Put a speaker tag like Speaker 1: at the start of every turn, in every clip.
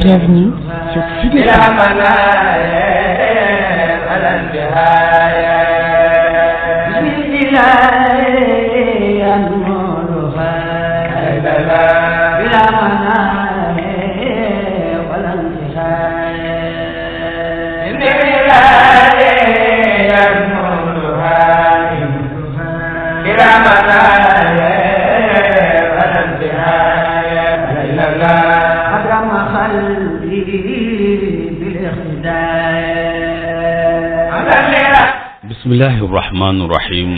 Speaker 1: Bienvenue sur Sud
Speaker 2: bismillahi rahmani rahim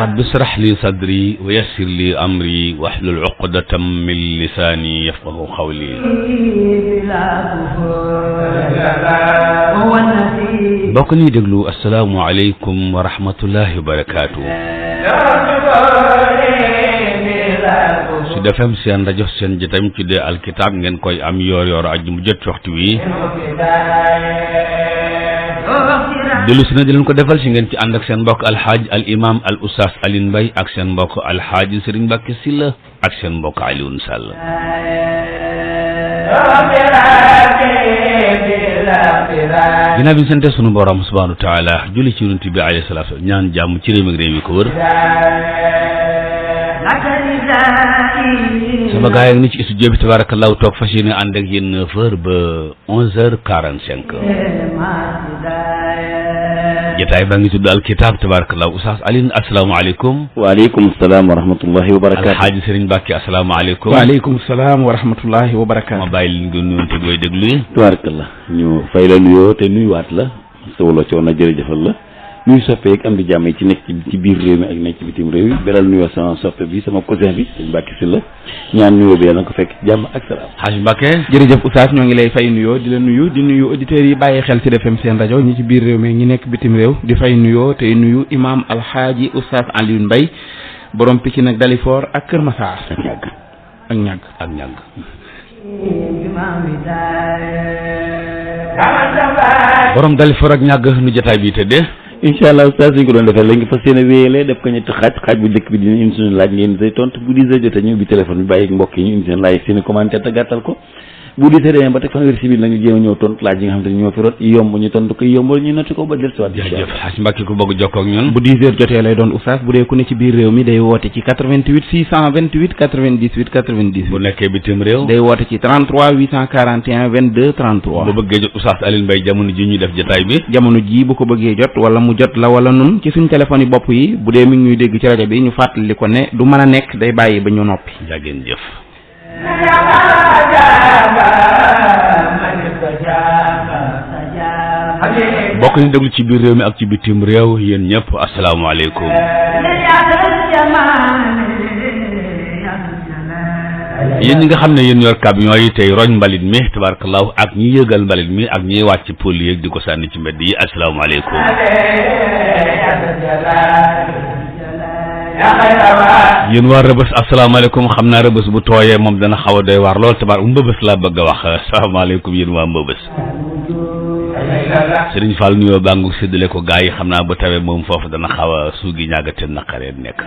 Speaker 2: rabbi israh li sadri wa yassir li amri wahlul uqdatam min lisani yafqahu qawli mbokk ñuy déglu assalaamu aleykum wa rahmatullahi wa barakaatu Sud FM seen rajo seen jotaay ci de alkitab ngeen koy am yoor aju mu jot waxtu wi dellu si na di leen ko defal si ngeen ci ànd ak seen mbokk alxaaj al imam al oustaz Alioune Mbaye ak seen mbokk alxaaj Serigne Mbacké Sylla ak seen mbokk Alioune Sall ginnaaw bi ñu sante sunu borom subhanahu wa taala julli ci yonent bi alayhi salaatu ñaan jàmm ci réew mi ak réew yi ko wër sama gaay yi ni ci studio bi tabarakallahu toog fas yéene ànd ak yéen 9h ba 11h45 jotaay baa ngi tudd alkitab tabarakallahu oustaz Alioune asalaamaaleykum.
Speaker 3: waaleykum salaam wa rahmatullahi wa barakaatu.
Speaker 2: alxaaji Serigne Mbacké asalaamaaleykum.
Speaker 4: waaleykum salaam wa rahmatullahi wa barakaatu.
Speaker 2: ma bàyyi li nga nuyoon te booy déglu yi.
Speaker 3: tabarakallah ñu fay la nuyoo te nuyuwaat la sawla coono jërëjëfal la nuyu soppe ak am di jàmm yi ci nekk ci biir réew mi ak nekk ci bitim réew yi beral nuyoo sama soppe bi sama cousin bi Serigne Mbacké Sylla ñaan nuyoo bi yàlla na ko fekk jàmm ak salaam.
Speaker 2: Hadj Mbacké
Speaker 4: jërëjëf oustaz ñoo ngi lay fay nuyoo di la nuyu di nuyu auditeurs yi bàyyi xel Sud FM seen rajo ñi ci biir réew mi ñi nekk bitim réew di fay nuyoo tey nuyu imam alxaaji oustaz Alioune Mbaye borom Pikine ak Dalifort ak Kër Massar ak ñàgg
Speaker 2: borom Dalifort ak ñàgg nu jotaay bi tëddee.
Speaker 3: incha allah oustaz ñu ko doon defee lañ ko fas yéene wéyalee def ko ñetti xaaj bu njëkk bi dina indi suñu laaj ngeen say tontu bu 10h jotee ñu ubbi téléphone bi bàyyi mbokk yi ñu indi seen laaj seen commentaire te gàttal ko bu 10h demee ba teg fanweeri si biir nag ñu jéem a ñëw tontu laaj yi nga xam te ne ñoo fi rot yomb ñu tontu ko yombal ñu notti ko ba del siwaat
Speaker 2: jërëjëf Hadj Mbacké ku bëgg jokkoo ak ñun
Speaker 4: bu 10h jotee lay doon oustaz bu dee ku ne ci biir réew mi day woote ci 88 628 98 90
Speaker 2: bu nekkee bitim réew
Speaker 4: day woote ci 33 841 22 33
Speaker 2: bu bëggee jot oustaz Alioune Mbaye jamono ji ñuy def jotaay bi
Speaker 4: jamono ji bu ko bëggee jot wala mu jot la wala nun ci suñ téléphone yi bopp yi bu dee mi ngi ñuy dégg ci rajo bi ñu fàttali ko ne du mën a nekk day bàyyi ba ñu noppi
Speaker 2: jàggeen jëf bokk ñu déglu ci biir réew mi ak ci bitim réew yéen ñëpp asalaamaaleykum yéen ñi nga xam ne yéen yor camion yi tey roñ mbalit mi tabarakallahu ak ñi yëgal mbalit mi ak ñiy wàcc pôl yeeg di ko sànni ci mbedd yi asalaamaaleykum yéen waa Rëbës asalaamaaleykum xam naa Rëbës bu tooyee moom dana xaw a doy waar lool tabaar Mbëbës laa bëgg a wax asalaamaaleykum yéen waa Mbëbës Serigne Fall nuyoo bàngu séddale ko gaa yi xam naa ba tawee moom foofu dana xaw a suugi ñàggate naqaree nekk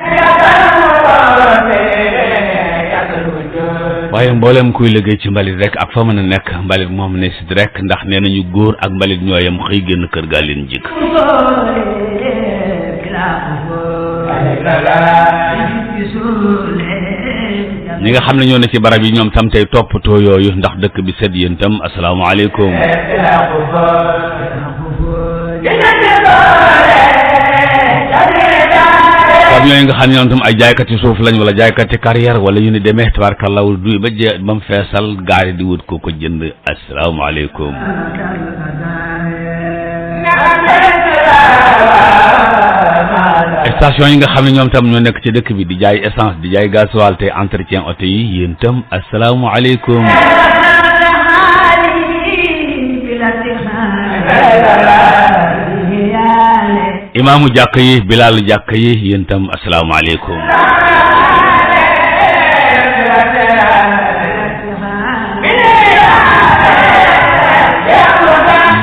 Speaker 2: waaye mboolem kuy liggéey ci mbalit rek ak fa mën a nekk mbalit moom ne si rek ndax nee nañu góor ak mbalit ñooyam xëy génn kër gaa leen jik ñi nga xam ne ñoo ne ci barab yi ñoom tam tey toppatoo yooyu ndax dëkk bi set yéen tam asalaamaaleykum camion yi nga xam ne ñoom tam ay jaaykati suuf lañ wala jaaykati carrière wala yu ni demee tabaarkallaahu duy ba ba mu feesal gaari di wut ko jënd asalaamaaleykum station yi nga xam ne ñoom tam ñoo nekk ci dëkk bi di jaay essence di jaay gasoil te entretien oto yi yéen tam asalaamaaleykum imaamu jàkk yi bilaalu jàkk yi yéen tam asalaamaaleykum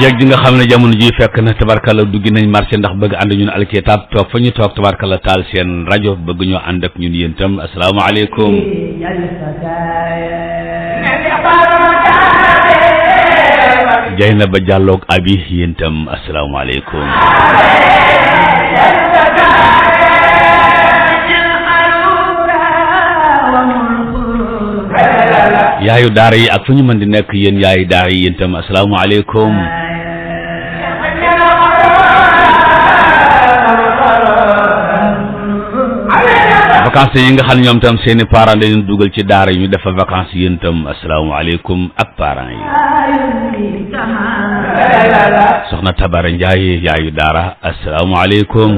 Speaker 2: jeeg ji nga xam ne jamono ji fekk na tabarkalla dugg nañ marché ndax bëgg ànd ñun alkitab toog fa ñu toog tabarkalla taal seen rajo bëgg ñoo ànd ak ñun yéen itam asalaamaaleykum jay na ba jàlloog abi yéen itam asalaamaaleykum yaayu daara yi ak fu ñu mën di nekk yéen yaayu daara yi yéen itam asalaamaaleykum vacances yi nga xam ne ñoom itam seeni parents dañu dugal ci daara yi ñu def vacances yéen itam asalaamaaleykum ak parents yi soxna Tabara Ndiaye yaayu daara asalaamaaleykum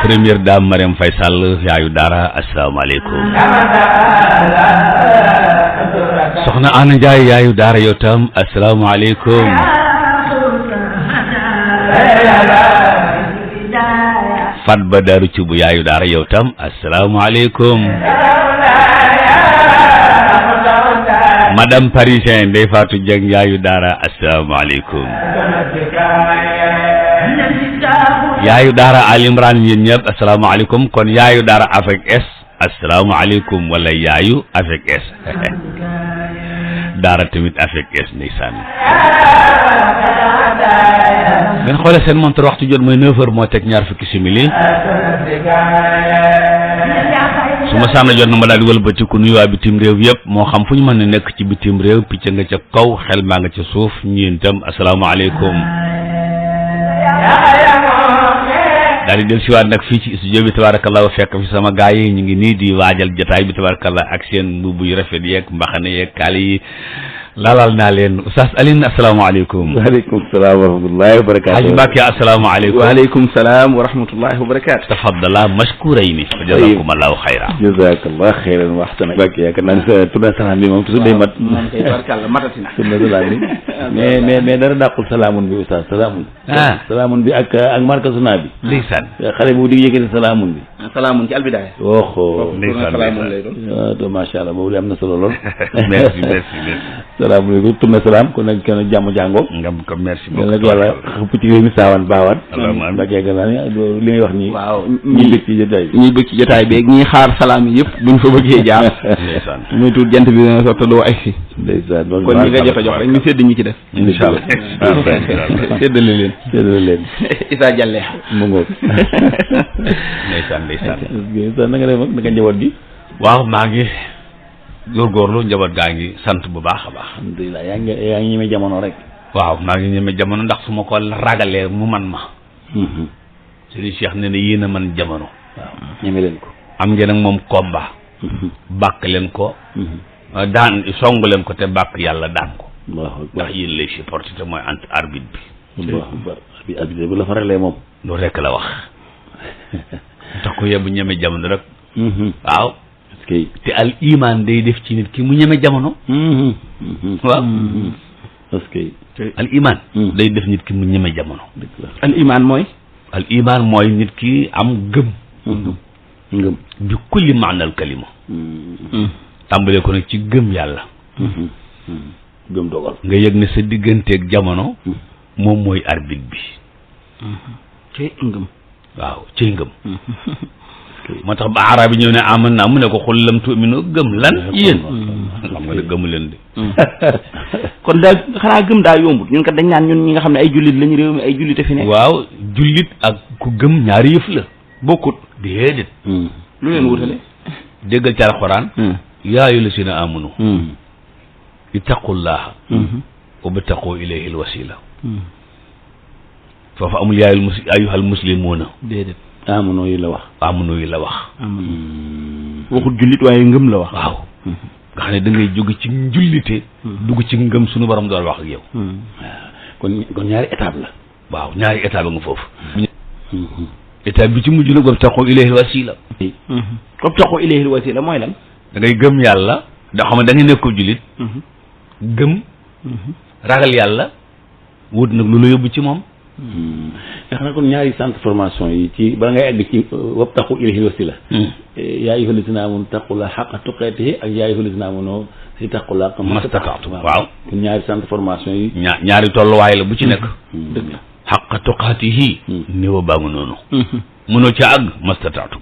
Speaker 2: première dame Mariam Faye Sall yaayu daara asalaamaaleykum soxna Ana Ndiaye yaayu daara yow tam asalaamaaleykum Fat Ba Daaru Cubu yaayu daara yow tam asalaamaaleykum madame Parisien Ndeye Fatou Dieng yaayu daara asalaamaaleykum yaayu daara Al Imran yéen ñëpp asalaamaaleykum kon yaayu daara avec S asalaamaaleykum wala yaayu avec S daara tamit avec S ndeysaan ngeen xoolee seen montre waxtu jot mooy 9h moo teg ñaar fukki simili su ma sànna jot na ma daal di wëlbatiku nuyu waa bitim réew yëpp moo xam fu ñu mën a nekk ci bitim réew picc nga ca kaw xel maa nga ca suuf ñeen itam asalaamaaleykum daal di del siwaat nag fii ci studio bi tabarakallah fekk fi sama gaay yi ñu ngi nii di waajal jotaay bi tabarakallah ak seen mbubb yu rafet yeeg mbaxane yeeg kaali yi lalal naa leen Oustaz Alioune asalaamaaleykum
Speaker 3: waaleykum salaam wa rahmatullahi wa barakatuh
Speaker 2: Haji Mbacke asalaamaaleykum
Speaker 4: waaleykum salaam wa rahmatullahi wa barakatuh
Speaker 2: tafaddala mashkurayni wa jazakum allahu xayra
Speaker 3: jazakallah xayran wa ahsana Mbacke yaakaar naa ne sa tourné salaam bi moom toujours day mat
Speaker 4: moom kay barkalla matatina
Speaker 3: tourné salaam bi mais dara dàqul salaamun bi Oustaz salaamun salaamun bi ak markasuna bi
Speaker 2: ndeysaan
Speaker 3: xale bu di yëkkati salaamun bi
Speaker 4: salaamun ci albidaaya
Speaker 3: oho
Speaker 2: ndeysaan
Speaker 4: salaamun lay doon
Speaker 3: macha allah boobu am na solo lool
Speaker 2: merci merci
Speaker 3: salaamaaleykum tourné salaam kon nag kenn jàmm jàngoo
Speaker 2: ngam ko merci
Speaker 3: beaucoup
Speaker 2: beaucoup
Speaker 3: nag yàlla xëpp ci réew mi saawaan baawaan
Speaker 2: Allahumma
Speaker 3: gën naa ne li ngay wax nii
Speaker 4: waaw
Speaker 3: ñi bëgg ci jotaay bi
Speaker 4: ñuy bëgg ci jotaay bi ñi xaar salaam yi yëpp buñ fa bëggee jaar
Speaker 2: ndeysaan
Speaker 4: muy tuut jant bi dina sottaloo ay si
Speaker 3: ndeysaan
Speaker 4: kon ñi nga jot a jox rek ñu sédd ñi ci def
Speaker 2: incha allah
Speaker 4: séddale leen Issa Dialle
Speaker 3: mu ngoog
Speaker 2: ndeysaan
Speaker 3: na nga def naka njaboot gi
Speaker 2: waaw maa ngi góorgóorlu njaboot gaa ngi sant bu baax a baax
Speaker 3: alhamdulilah yaa ngi ñeme jamono rek
Speaker 2: waaw maa ngi ñeme jamono ndax su ma ko ragalee mu man ma Serigne Cheikh ne na yéen a man jamono
Speaker 3: waaw ñeme leen ko
Speaker 2: am ngeen ak moom combat bàkk leen ko daan song leen ko te bàkk yàlla daan ko ndax yéen lay supporté te mooy ant arbitre bi
Speaker 3: arbitre bi la faralee moom
Speaker 2: loolu rekk la wax tax ko yebbu ñeme jamono rek waaw te al iman day def ci nit ki mu ñeme jamono waaw
Speaker 3: parce que
Speaker 2: al iman day def nit ki mu ñeme jamono
Speaker 4: al iman mooy
Speaker 2: nit ki am gëm bi kulli maanal kalima tàmbalee ko nag ci gëm yàlla
Speaker 3: gëm dogal
Speaker 2: nga yëg ne sa digganteeg jamono moom mooy arbitre bi
Speaker 4: cay ngëm
Speaker 2: waaw cay ngëm moo tax ba arab yi ñëw ne aman naa mu ne ko xul lam tu'minu gëm lan yéen xam nga ne gëmu leen de
Speaker 4: kon daal xanaa gëm daa yombut ñun kat dañ naan ñun ñi nga xam ne ay jullit lañu réew mi ay jullit a fi ne
Speaker 2: waaw jullit ak ku gëm ñaari yëf la
Speaker 4: bokkut
Speaker 2: déedéet
Speaker 4: lu leen wutale
Speaker 2: déggal ci alxuraan yaa ayyuhal lazina amanu ittaqullaha wabtaqu ilayhi alwasila foofu amul yaa ayyuhal muslimuuna
Speaker 4: déedéet
Speaker 3: amano yi la wax
Speaker 4: waxut jullit waaye ngëm la wax
Speaker 2: waaw nga xam ne da ngay jóge ci njullite dugg ci ngëm suñu borom doon wax ak yow
Speaker 3: kon ñaari étape la
Speaker 2: waaw ñaari étape nga foofu étape bi ci mujj nag wabtaqu ilayhi alwasila
Speaker 4: wabtaqu ilayhi alwasila mooy lan
Speaker 2: da ngay gëm yàlla da xam ne da ngay nekk jullit gëm ragal yàlla wut nag lu la yóbbu ci moom
Speaker 3: nga xam ne kon ñaari centre formation yi ci bala ngay egg ci wabtaqu ilayhil wasila yaa ayyuhal lazina aamanu taqullaha haqqa tuqaatihi ak yaa ayyuhal lazina aamanu ittaqullaha mastata'tum waaw kon ñaari centre formation yi
Speaker 2: ñaari tolluwaay la bu ci nekk dëgg la haqqa tuqaatihi niveau baa ngi noonu mënoo ca àgg mastata'tum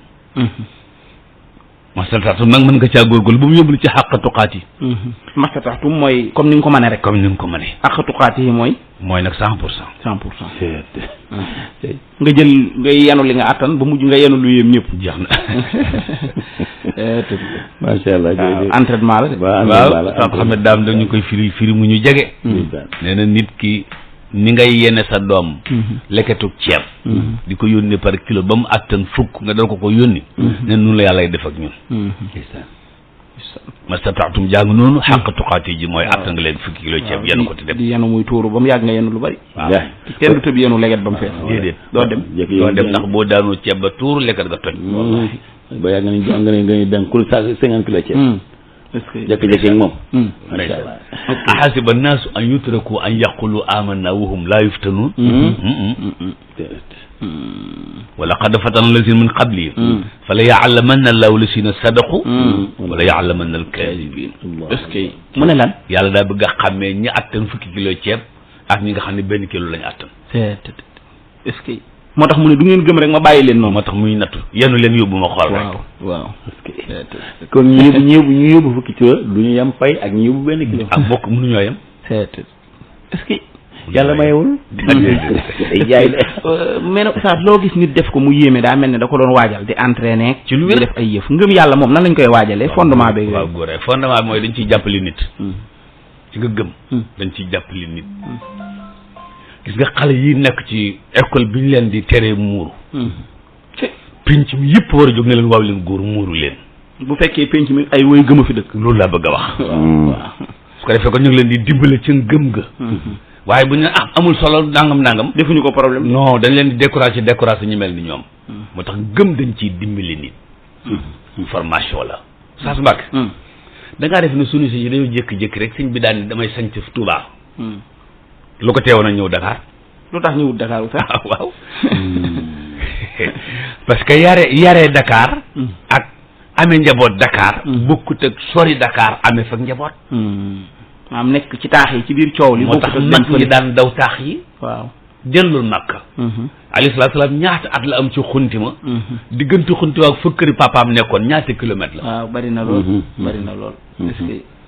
Speaker 2: mastata'tum nag mën nga caa góorgóorlu ba mu yóbbu ci haqqa tuqaati
Speaker 4: mastata'tum mooy comme ni nga ko mënee rek
Speaker 2: comme ni nga ko mënee
Speaker 4: haqqa tuqaati yi mooy
Speaker 2: nag 100%
Speaker 4: nga jël ngay yenu li nga attan ba mujj nga yenu lu yéem ñëpp
Speaker 2: jeex na
Speaker 3: macha allah
Speaker 4: entraînement la de
Speaker 2: waaw sànq xam ne daam dañu koy firi mu ñu jege nee na nit ki ni ngay yene sa doom lekketu ceeb di ko yónnee par kilo ba mu attan fukk nga dal ko yónni ne nun la yàlla def ak ñun mastata'tum jàng noonu xàq tuqaati ji mooy attan nga leen fukki kilo ceeb yenu ko te dem
Speaker 4: di yenu muy tuuru ba mu yàgg nga yenu lu bari waaw kenn du tëb yenu leget ba mu fees
Speaker 2: déedéet
Speaker 3: doo dem
Speaker 2: ndax boo daanoo ceeb ba tuuru lekkat nga toj
Speaker 3: ba yàgg nga dem kul 50 kilo ceeb est-ce que jékki-jékki ak moom
Speaker 2: macha allah ahasiba annaasu an yutraku an yaqulu amanna wa hum laa yuftanuun wa laqad fatana allazina min qablihim fala ya'lamanna allahu allazina sadaqu wala ya'lamanna al-kaadibin
Speaker 4: est-ce que mu ne lan
Speaker 2: yàlla daa bëgg a xàmmee ñi attan fukki kilo ceeb ak ñi nga xam ne benn kilo lañu attan
Speaker 4: est-ce que moo tax mu ne du ngeen gëm rek ma bàyyi leen noonu
Speaker 2: moo tax muy nattu yenu leen yóbbu ma xool rek
Speaker 4: waaw
Speaker 3: kon ñu yóbbu fukki kilo du ñu yem pay ak ñu yóbbu benn kilo
Speaker 2: ak bokk mënuñoo yem
Speaker 4: est-ce que
Speaker 3: yàlla mayewul jaay la
Speaker 4: mais nag Oustaz loo gis nit def ko mu yéeme daa mel ne da ko doon waajal di entraîner ci lu def ay yëf ngëm yàlla moom nan lañ koy waajalee fondement beeg
Speaker 2: waaw góor fondement bi mooy dañ ciy jàppale nit ci nga gëm dañ ciy jàppale nit gis nga xale yi nekk ci école bi ñu leen di teree muuru penc mi yëpp war a jóg ne leen waaw leen góor muuru leen
Speaker 4: bu fekkee penc mi ay woy gëm a fi dëkk
Speaker 2: loolu laa bëgg a wax waaw su ko defee kon ñu ngi leen di dimbale ca ngëm ga waaye bu ñu amul solo nangam
Speaker 4: defuñu ko problème
Speaker 2: non dañ leen di découragé ñu mel ni ñoom moo tax gëm dañ ciy dimbali nit formation la saa su mbàkk da ngaa def ne sunu si yi dañoo jékki-jékki rek sëñ bi daan damay sañc Touba lu ko teewoon a ñëw Dakar
Speaker 4: lu tax ñëwut Dakar sax
Speaker 2: waaw parce que yaree Dakar ak amee njaboot Dakar bokkut ak sori Dakar amee fa njaboot
Speaker 4: maam nekk ci taax yi ci biir coow li
Speaker 2: moo tax mag ñi daan daw taax yi
Speaker 4: waaw
Speaker 2: dellul Makka alayhi salaatu salaam ñaata at la am ci xuntima diggante xuntima ak fëkkëri papaam nekkoon ñaata kilomètre la
Speaker 4: waaw bari na lool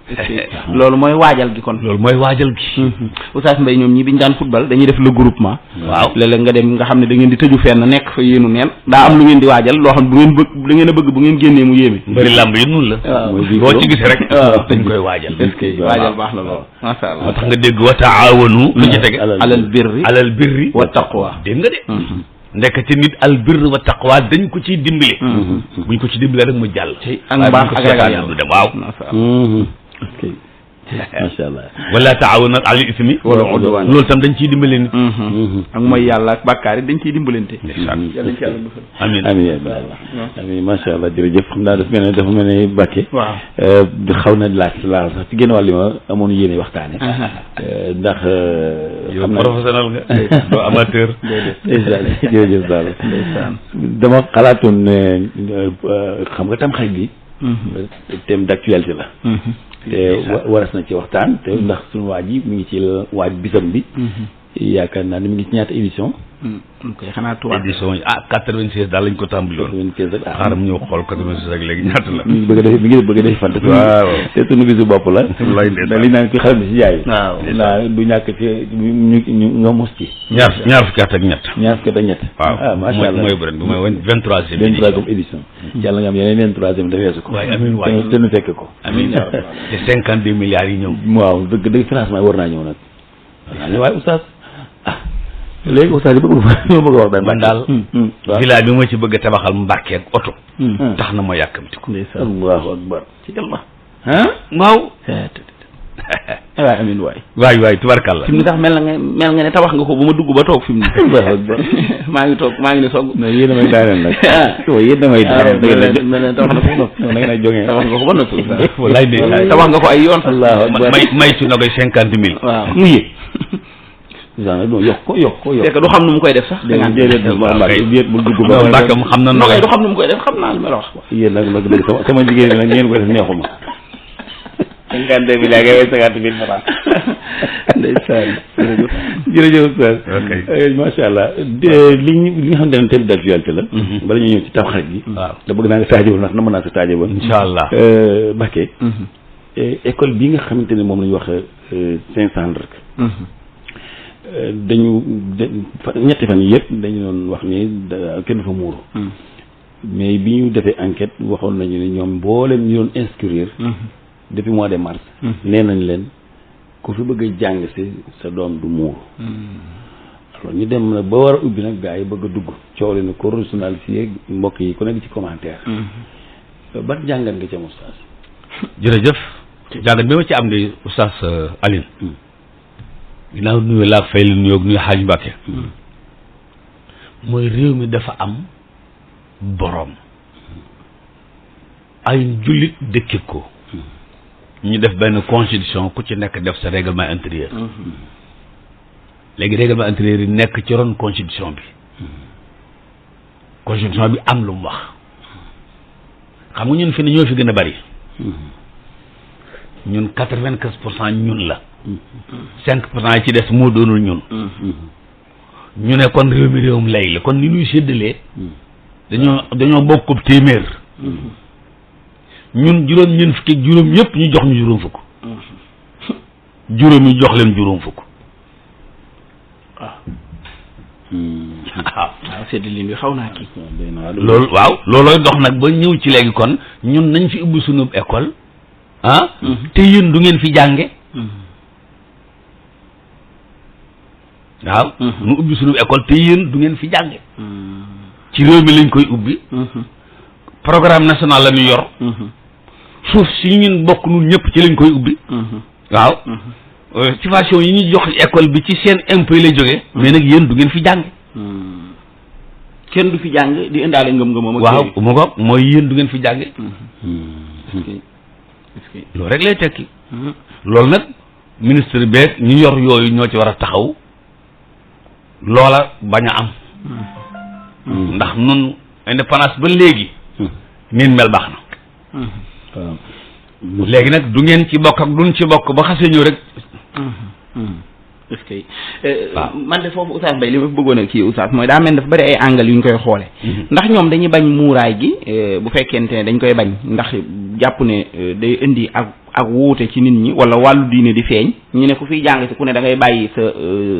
Speaker 4: est-ce que loolu mooy waajal gi kon
Speaker 2: loolu mooy waajal gi
Speaker 4: Oustaz Mbaye ñoom ñi biñu daan football dañuy def le groupement
Speaker 2: waaw
Speaker 4: léeg-léeg nga dem nga xam ne da ngeen di tëju fenn nekk fa yéenu neen daa am lu ngeen di waajal loo xam bu ngeen bëgg da ngeen a bëgg bu ngeen génnee mu yéeme
Speaker 2: mbëri làmb yi noonu la boo ci gis rek dañ koy waajal
Speaker 4: est-ce que waajal baax na lool masha Allah
Speaker 2: moo tax nga dégg wa taawanu lu ci tege alal birri
Speaker 4: wa taqwa
Speaker 2: dégg nga de ndekk ci nit al birri wa taqwa dañ ko ciy dimbale buñ ko ci dimbale rek mu jàll
Speaker 4: ak mbaax ak ragal yàlla
Speaker 2: du dem waaw
Speaker 3: macha allah
Speaker 2: wala taawanu alal ismi
Speaker 4: wala udwan
Speaker 2: loolu tam dañ ciy dimbale nit
Speaker 4: ak mooy yàlla ak bàkkaar yi dañ ciy dimbalante
Speaker 2: amiin
Speaker 3: amiin macha allah jërëjëf xam naa dafa mel ne Mbacke
Speaker 4: waaw
Speaker 3: xaw na laal sax ci génn wàll ma amoon yéene waxtaane ndax
Speaker 2: yow professionnel nga doo amateur
Speaker 3: jërëjëf daal dama xalaatoon ne xam nga tam xarit bi thème d'actualité la te waras na ci waxtaan te ndax suñu waaj yi mi ngi ci waaj bisam bi yaakaar naa ni mi ngi ci ñaata émission
Speaker 4: koy xanaa tuwaat
Speaker 2: émission 96 daal lañ ko tàmbali woon
Speaker 3: 95 ak
Speaker 2: xaaral mu ñëw xool 96 ak léegi ñaata la
Speaker 3: mi ngi bëgg a def fan
Speaker 2: waaw
Speaker 3: te suñu bisu bopp la da li naan ki xaram bi si jaay waaw du ñàkk ci ñu nga mos ci
Speaker 2: ñaar fukki at ak ñett
Speaker 3: waaw
Speaker 2: macha allah mooy bu ren bi mooy 23e
Speaker 3: édition yàlla nga am yeneen 23e da weesu ko
Speaker 2: waaye amiin waay
Speaker 3: te nu fekk ko
Speaker 2: amiin te 52 milliards yi ñëw
Speaker 3: waaw dëgg financement war naa ñëw nag waaye oustaz léegi oustaz yi bëgg wax daal
Speaker 2: man daal villa bi ma ci bëgg a tabaxal Mbàkke ak oto tax na ma yàkkamti ko
Speaker 3: allahu akbar ci yàlla
Speaker 2: waaw
Speaker 4: waay amiin
Speaker 2: waay tubarkàlla
Speaker 4: fi mu ne tax mel nga ne tabax nga ko ba ma dugg ba toog fi mu ne maa ngi ne soog
Speaker 3: yéen damay daaneel nag yéen damay daaneel
Speaker 4: mel ne tabax na ko ba noppi
Speaker 3: da ngeen a jógee
Speaker 4: tabax nga ko ba noppi
Speaker 2: wallaay de
Speaker 4: tabax nga ko ay yoon
Speaker 3: allahu akbar
Speaker 2: may ci nogay 50 000
Speaker 4: waaw
Speaker 3: mu yëg genre non yokk ko
Speaker 4: c'est que du xam nu mu koy def sax
Speaker 3: déedéet bul dugg
Speaker 2: ba Mbacke mu xam na nogay
Speaker 4: du xam nu mu koy def xam naa li ma la wax
Speaker 3: yéen nag dëgg sama jigéen bi nag ngeen ko def neexuma 52 mille ngay way 50 mille francs
Speaker 4: ndeysaan
Speaker 3: jërëjëf Oustaz macha allah li nga xam ne thème d'actualité la bala ñu ñëw ci Tamxarit gi
Speaker 2: waaw
Speaker 3: da bëgg naa nga taaje woon ndax na mën naa sa taaje woon
Speaker 2: incha allah
Speaker 3: Mbacke école bi nga xamante ne moom la ñu wax Saint-Sandre rek dañu ñetti fan yëpp dañu doon wax ni kenn du fa muuru mais bi ñu defee enquête waxoon nañu ne ñoom mbooleem ñu doon inscrire depuis mois de mars nee nañ leen ku fi bëgg a jàng si sa doom du muuru alors ñu dem na ba war a ubbi nag gars yi bëgg a dugg coow leen ko journaliste yi mbokk yi ku nekk ci commentaire ban jàngat nga ci am Oustaz
Speaker 2: jërëjëf jàngat bi ma ci am de Oustaz Alioune ginnaaw nuyu laa fay la nuyoog nuyu Xaaj Mbàkke mooy réew mi dafa am boroom ay jullit dëkke ko ñu def benn constitution ku ci nekk def sa règlement intérieur léegi règlement intérieur yi nekk ci ron constitution bi am lu mu wax xam nga ñun fi ne ñoo fi gën a bari ñun 95% ñun la 5% yi ci des moo doonul ñun ñu ne kon réew mi réewum lay la kon ni ñuy séddalee dañoo bokkub téeméer ñun juróom fukki juróom yëpp ñu jox ñu juróom fukk juróom yi jox leen juróom fukk
Speaker 4: waaw séddalin bi xaw naa kii
Speaker 2: loolu waaw loolooy dox nag ba ñëw ci léegi kon ñun nañ fi ubbi sunu école te yéen du ngeen fi jànge waaw nu ubbi sunu école te yéen du ngeen fi jànge ci réew mi lañ koy ubbi programme national la ñu yor suuf si ñun bokk nun ñëpp ci lañ koy ubbi waaw subvention yi ñu jox école bi ci seen impôt yi lay jógee mais nag yéen du ngeen fi jàng
Speaker 4: kenn du fi jàng di indaale ngëm-ngëmam
Speaker 2: waaw mu ko mooy yéen du ngeen fi jànge loolu rek lay tekki loolu nag ministre beeg ñu yor yooyu ñoo ci war a taxaw loola bañ a am ndax nun indépendance ba léegi niin mel baax na waaw léegi nag du ngeen ci bokk ak duñ ci bokk ba xasee ñëw rek
Speaker 4: est-ce que man de foofu Oustaz Mbaye li ma fi bëggoon a kii Oustaz mooy daa mel dafa bëri ay angle yu ñu koy xoole ndax ñoom dañuy bañ muuraay gi bu fekkente ne dañ koy bañ ndax jàpp ne day indi ak wuute ci nit ñi wala wàllu diine di feeñ ñu ne ku fiy jàng si ku ne da ngay bàyyi sa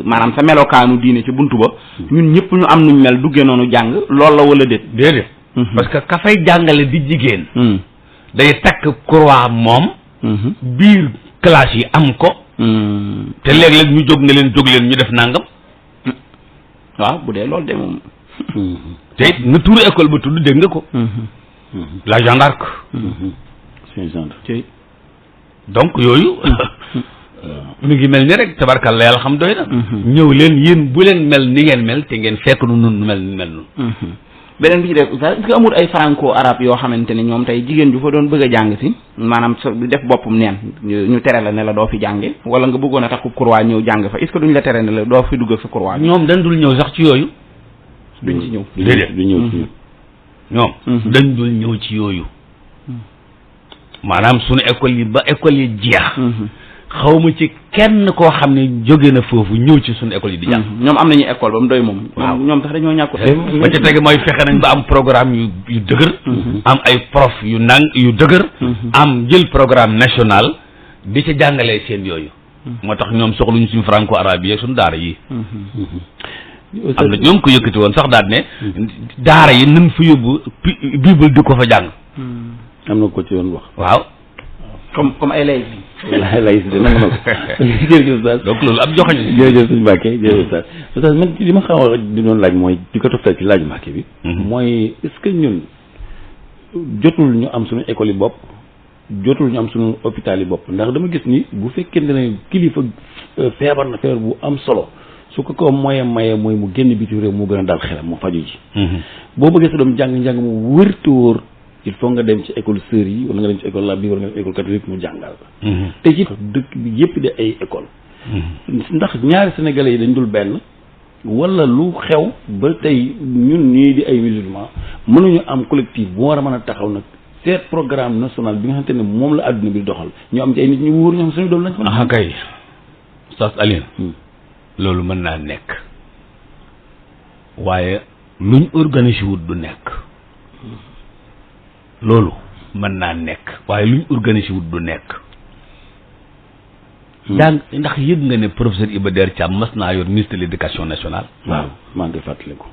Speaker 4: maanaam sa melokaanu diine ci buntu ba ñun ñëpp ñu am nuñ mel duggee noonu jàng loolu la wala déedéet
Speaker 2: parce que ka fay jàngale di jigéen day takk croix moom biir classe yi am ko te léeg-léeg ñu jóg ne leen jóg leen ñu def nangam
Speaker 4: waaw bu dee loolu de moom
Speaker 2: te it nga tuuru école ba tudd dégg nga ko la Jeanne d'Arc donc yooyu mi ngi mel ni rek tabarkalla yàlla xam doy na ñëw leen yéen bu leen mel ni ngeen mel te ngeen fekk nu nun mel ni mel nun
Speaker 4: beneen bi ci def oustaz est-ce que amul ay franco arabe yoo xamante ne ñoom tey jigéen ju fa doon bëgg a jàng si maanaam sa def boppam neen ñu tere la ne la doo fi jànge wala nga bëggoon a takku croix ñëw jàng fa est-ce que duñ la tere ne la doo fi dugg ak sa croix
Speaker 2: ñoom dañ dul ñëw sax ci yooyu
Speaker 4: duñ ci ñëw
Speaker 2: déedéet
Speaker 3: du ñëw ci
Speaker 2: ñoom dañ dul ñëw ci yooyu maanaam sunu école yi ba école yi jeex xawma ci kenn koo xam ne jóge na foofu ñëw ci suñu école yi di jàng
Speaker 4: ñoom am nañu école ba mu doy moom
Speaker 2: waaw
Speaker 4: ñoom sax dañoo ñàkku
Speaker 2: ba ca tege mooy fexe nañ ba am programme yu dëgër am ay prof yu dëgër am jël programme national di ca jàngalee seen yooyu moo tax ñoom soxluñu suñu franco arabe yi suñu daara yi am na ñoom ko yëkkati woon sax daal ne daara yi nañ fa yóbbu bible di ko fa jàng
Speaker 3: am na ko ci yoon wax
Speaker 4: waaw comme ay lay
Speaker 3: lay si de nangu na ko jërëjëf Oustaz
Speaker 2: donc loolu ab joxañ
Speaker 3: jërëjëf suñu Mbàkke jërëjëf Oustaz Oustaz man li ma xaw a di doon laaj mooy di ko toftal ci laaju Mbàkke bi mooy est-ce que ñun jotul ñu am suñu école yi bopp jotul ñu am suñu hôpital yi bopp ndax dama gis ni bu fekkente ne kilifa feebar na feebar bu am solo su ko maye mooy mu génn biti réew mu gën a dal xelam mu faju ji boo bëggee sa doom njàng mu wër te wóor il faut nga dem ci école sœurs yi wala nga dem ci école la bi wala nga dem école catholique mu jàngal te ci dëkk bi yëpp de ay école ndax ñaari sénégalais yi dañ dul benn wala lu xew ba tey ñun ñii di ay musulman mënuñu am collectif bu war a mën a taxaw nag seet programme national bi nga xamante ne moom la àdduna bi doxal ñu am ci ay nit ñu wóor ñoo xam suñu doom lañ fa.
Speaker 2: ah kay Oustaz Alioune. loolu mën naa nekk waaye luñ organisé wut du nekk loolu mën naa nekk waaye luñ organisé wut du nekk. ndax yëg nga ne professeur Iba Der Thiam mas naa yor ministre de l'éducation nationale.
Speaker 3: waaw maa ngi fàttaliku.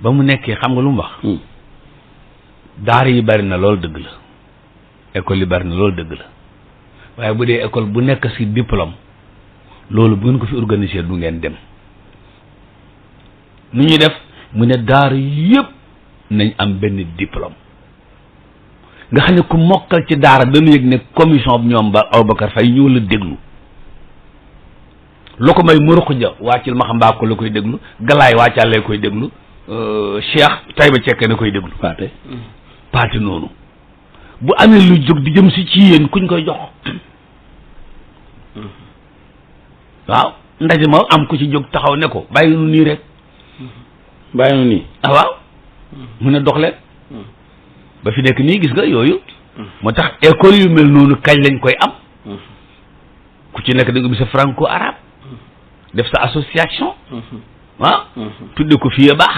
Speaker 2: ba mu nekkee xam nga lu mu wax. daara yi bari na loolu dëgg la école yi bari na loolu dëgg la waaye bu dee école bu nekk ci diplôme loolu bu ngeen ko fi organiser du ngeen dem nu ñuy def mu ne daara yëpp nañ am benn diplôme nga xam ne ku mokkal ci daara dañu yëg ne commission bi ñoom ba Aboubacar Faye ñoo la déglu loo ko may Mourou Dia wàccil ma xam mbaa ko la koy déglu Galaay wàccalee koy déglu Cheikh Taïba Cekke na koy déglu paate noonu bu amee lu jóg di jëm si ci yéen kuñ koy jox waaw ndaje ma am ku ci jóg taxaw ne ko bàyyi nu nii rek
Speaker 3: bàyyi nu nii
Speaker 2: waaw mu ne dox leen ba fi nekk nii gis nga yooyu moo tax école yu mel noonu kañ lañ koy am ku ci nekk da nga ubbi sa franco arabe def sa association tudde ko fii a baax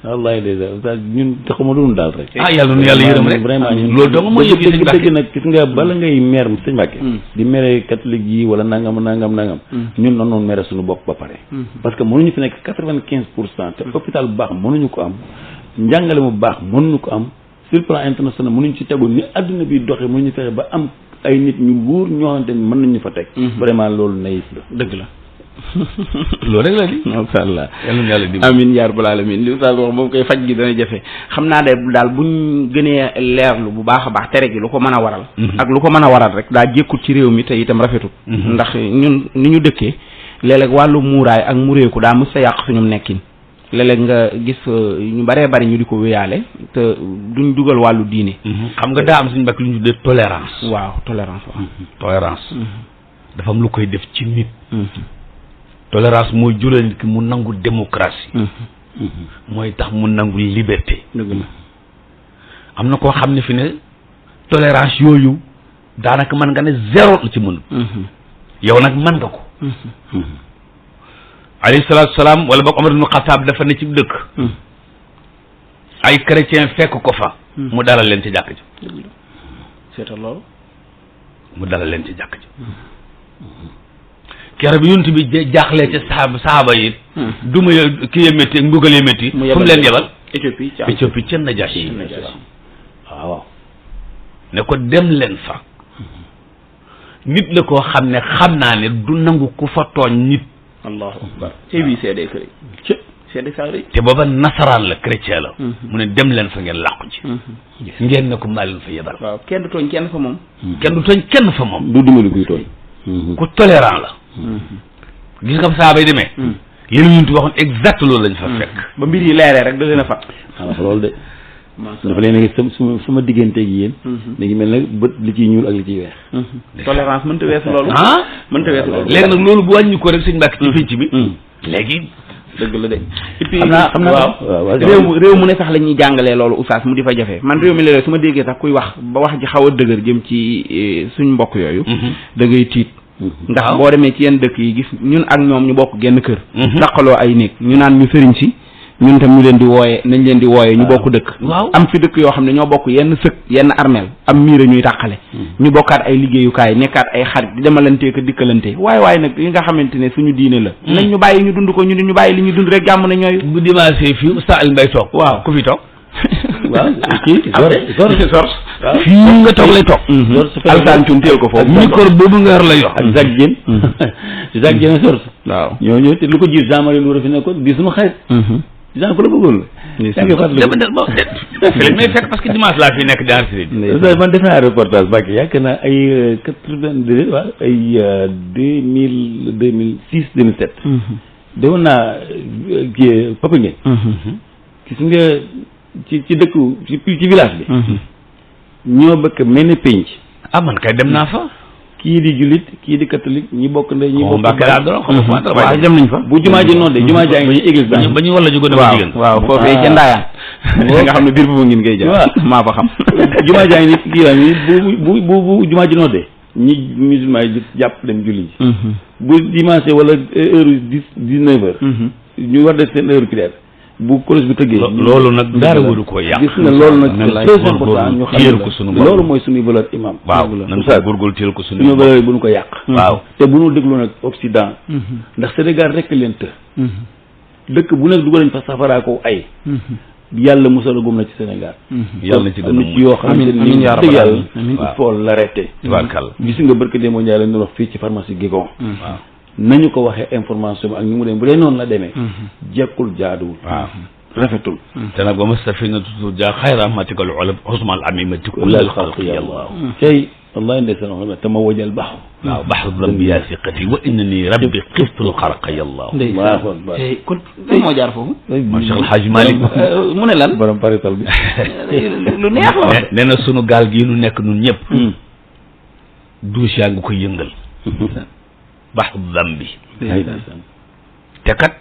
Speaker 3: wallahi déjà ñun taxuma doon daal rek
Speaker 2: yàlla nu yàlla yërëm rek
Speaker 3: vraiment ñun
Speaker 2: loolu dong mooy yëf yi sëñ Mbàkke
Speaker 3: dëgg nag gis nga bala ngay mer sëñ Mbàkke di mere catholique yi wala nangam ñun noonu mere suñu bopp ba pare parce que mënuñu fi nekk 95% te hôpital bu baax mënuñu ko am njàngale mu baax mënuñu ko am sur le plan international mënuñu ci tegu ni adduna bi doxee mënuñu fexe ba am ay nit ñu wóor ñoo xamante ni mën nañu fa teg vraiment loolu naïf la
Speaker 4: dëgg la
Speaker 2: loolu rek la di
Speaker 4: masha Allah
Speaker 2: yàlla di
Speaker 4: amin yaa rabbal alamin li Oustaz wax moom koy faj gi dana jafe xam naa de daal buñ gënee leerlu bu baax a baax tere gi lu ko mën a waral ak lu ko mën a waral rek daa jékkut ci réew mi te itam rafetut ndax ñun ni ñu dëkkee léeg-léeg wàllu muuraay ak mureeku daa mës sa yàq suñu nekkin léeg-léeg nga gis ñu baree bari ñu di ko wéyaale te duñ dugal wàllu diine
Speaker 2: xam nga daa am suñu mbokk lu ñu tuddee tolérance
Speaker 4: waaw tolérance
Speaker 2: tolérance dafa am lu koy def ci nit tolérance mooy jural nit ki mu nangu démocratie mooy tax mu nangu liberté
Speaker 4: dëgg la
Speaker 2: am na koo xam ne fi ne tolérance yooyu daanaka mën nga ne zéro la ci mën yow nag mën nga ko alayhi salaatu salaam wala boog Omar ibn Xataab dafa ne ci dëkk ay chrétien fekk ko fa mu dalal leen ci jàkk ji
Speaker 4: seetal loolu
Speaker 2: mu dalal leen ci jàkk ji keroog bi yonent bi jaaxlee ci saaba yi duma ki yee métti mbugal yee métti fu mu leen yebal Éthiopie ca Najaasi waaw ne ko dem leen fa nit la koo xam ne xam naa ne du nangu ku fa tooñ nit
Speaker 4: allahu akbar ci bii seede kër yi seede saa rëy te
Speaker 2: booba nasaraan la chrétien la mu ne dem leen fa ngeen làqu ci ngeen ne ko maa leen fa yebal
Speaker 4: waaw kenn du tooñ kenn fa moom
Speaker 2: kenn du tooñ kenn fa moom
Speaker 3: du dimbali kuy tooñ
Speaker 2: ku tolérant la gis nga saaba yi demee li ñu waxoon exact loolu lañ fa fekk
Speaker 4: ba mbir yi leeree rek da leen a fat
Speaker 3: waaw loolu de dafa leen a sama diggante gi yéen da ngi mel ne bët li ciy ñuul ak li ciy weex
Speaker 4: tolérance mënta weesu loolu mënta weesu loolu
Speaker 2: léegi nag loolu bu wàññi ko rek sëñ Mbàkke ci pénc bi léegi
Speaker 4: dëgg la de et puis
Speaker 3: xam naa
Speaker 4: waaw réew mu ne sax la ñuy jàngalee loolu oustaz mu di fa jafe man réew mi léeg-léeg su ma déggee sax kuy wax ba wax ji xaw a dëgër jëm ci suñ mbokk yooyu da ngay tiit ndax boo demee ci yenn dëkk yi gis ñun ak ñoom ñu bokk genn kër daqaloo ay néeg ñu naan ñu sëriñ si ñun tam ñu leen di wooye nañ leen di wooye ñu bokk dëkk am fi dëkk yoo xam ne ñoo bokk yenn sëkk yenn armeel am miira ñuy tàqale ñu bokkaat ay liggéeyukaay nekkaat ay xarit di demalantee ko dikkalante waaye nag yi nga xamante ne suñu diine la nañ ñu bàyyi ñu dund ko ñu bàyyi li ñu dund rek jàmm na ñooyu
Speaker 2: bu dimanche fii Oustaz Alioune Mbaye toog
Speaker 4: waaw
Speaker 2: ku fi toog
Speaker 3: waaw kii sor
Speaker 2: fii nga toog lay toog
Speaker 4: alsaan cum téel ko foofu
Speaker 2: micro boobu nga yor la yor
Speaker 3: ak Jacques Diène Jacques Diène sor
Speaker 4: waaw
Speaker 3: ñooñu te lu ko jiir Jean-Marie Loura fi nekkoon di suñu xarit Jean ko la bëggoon
Speaker 2: la may fekk parce que dimanche laa fi nekk di enregistré
Speaker 3: man def naa reportage Mbacke yaakaar naa ay 82 waaw ay 2006 2007 demoon naa kii Papa Ngeen gis nga ci dëkku ci village bi ñoo bëgg mel ni pénc
Speaker 2: man kay dem naa fa
Speaker 3: kii di jullit kii di catholique ñi bokk ndey ñi bokk
Speaker 2: Mbàkke daal doon xam nga
Speaker 4: waaw dem nañ fa
Speaker 3: bu jumaa ji noddee jumaa jaa ngi église ba
Speaker 2: ba ñu wala ñu gën a jigéen
Speaker 4: waaw foofee ca Ndaayaan nga xam ne biir bu ngeen ngay jaar maa fa xam
Speaker 3: jumaa jaa ngi ni kii waa ni bu jumaa ji noddee ñi musulman yi jàpp dem julli ji bu dimanche wala heure 19 heures ñu war def seen heure prière bu cloche bi tëggee
Speaker 2: loolu nag dara waru koo yàq
Speaker 3: gis nga loolu nag c'est très important ñu xam
Speaker 2: ko sunu
Speaker 3: loolu mooy suñuy valeur imam
Speaker 2: waaw nañ ko góorgóorlu téel ko
Speaker 3: suñu valeur yi bu ñu ko yàq
Speaker 2: waaw
Speaker 3: te bu ñu déglu nag Occident ndax Sénégal rekk leen të dëkk bu nekk dugal nañ fa safaraa ko ay yàlla musal gum na ci Sénégal
Speaker 2: yàlla na ci gën a
Speaker 3: am na ci yoo xam ne ni dëgg yàlla il faut l'arrêter
Speaker 2: tubaarkàlla
Speaker 3: gis nga barke démo Ndiaye lañ doon wax fii ci pharmacie Guégon
Speaker 2: waaw
Speaker 3: nañu ko waxee information bi ak ñu mu dem bu dee noonu la demee jekkul jaaduwul
Speaker 2: waaw
Speaker 3: rafetul
Speaker 2: te nag ba ma safina tutu ja xayra matikal olam xusmal amimati kullal xalqi yàlla
Speaker 3: tey wallahi ndeysaan wax na te ma wajal baxu
Speaker 2: waaw baxru dambi yaa siqati wa innani rabbi xiftul xarqa yàlla
Speaker 3: waaw
Speaker 4: kon moo jaar foofu
Speaker 2: ma Cheikh El Hadj Malick
Speaker 4: mu ne lan
Speaker 3: borom parital bi
Speaker 4: lu neex la wax
Speaker 2: nee na sunu gaal gii nu nekk nun ñëpp douche yaa ngi koy yëngal baxru dambi te kat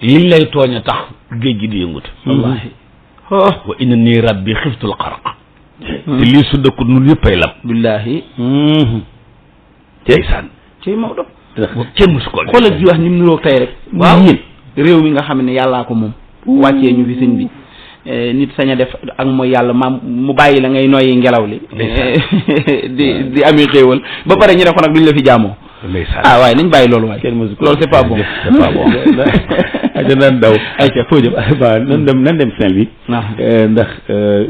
Speaker 2: liñ lay tooñ a tax géej gi di yëngut
Speaker 3: wallahi
Speaker 2: wa innani rabbi xiftul xarqa te lii su dëkkut nun yëppay lab
Speaker 4: billahi
Speaker 2: ndeysaan
Speaker 4: cey Maodo
Speaker 2: kenn musu ko
Speaker 4: xoolal ji wax ni mu niroog tey rek
Speaker 2: waaw
Speaker 4: yéen réew mi nga xam ne yàllaa ko moom wàccee ñu fi sëñ bi nit sañ a def ak mooy yàlla maam mu bàyyi la ngay noyyi ngelaw li di ami xéewal ba pare ñu ne ko nag duñ la fi jaamoo ah waaye nañ bàyyi loolu waaye
Speaker 3: kenn musu ko
Speaker 4: loolu c'est pas bon
Speaker 2: c'est pas bon
Speaker 3: aja naan daw ayca foo jëm waaw nan dem Saint-Louis ndax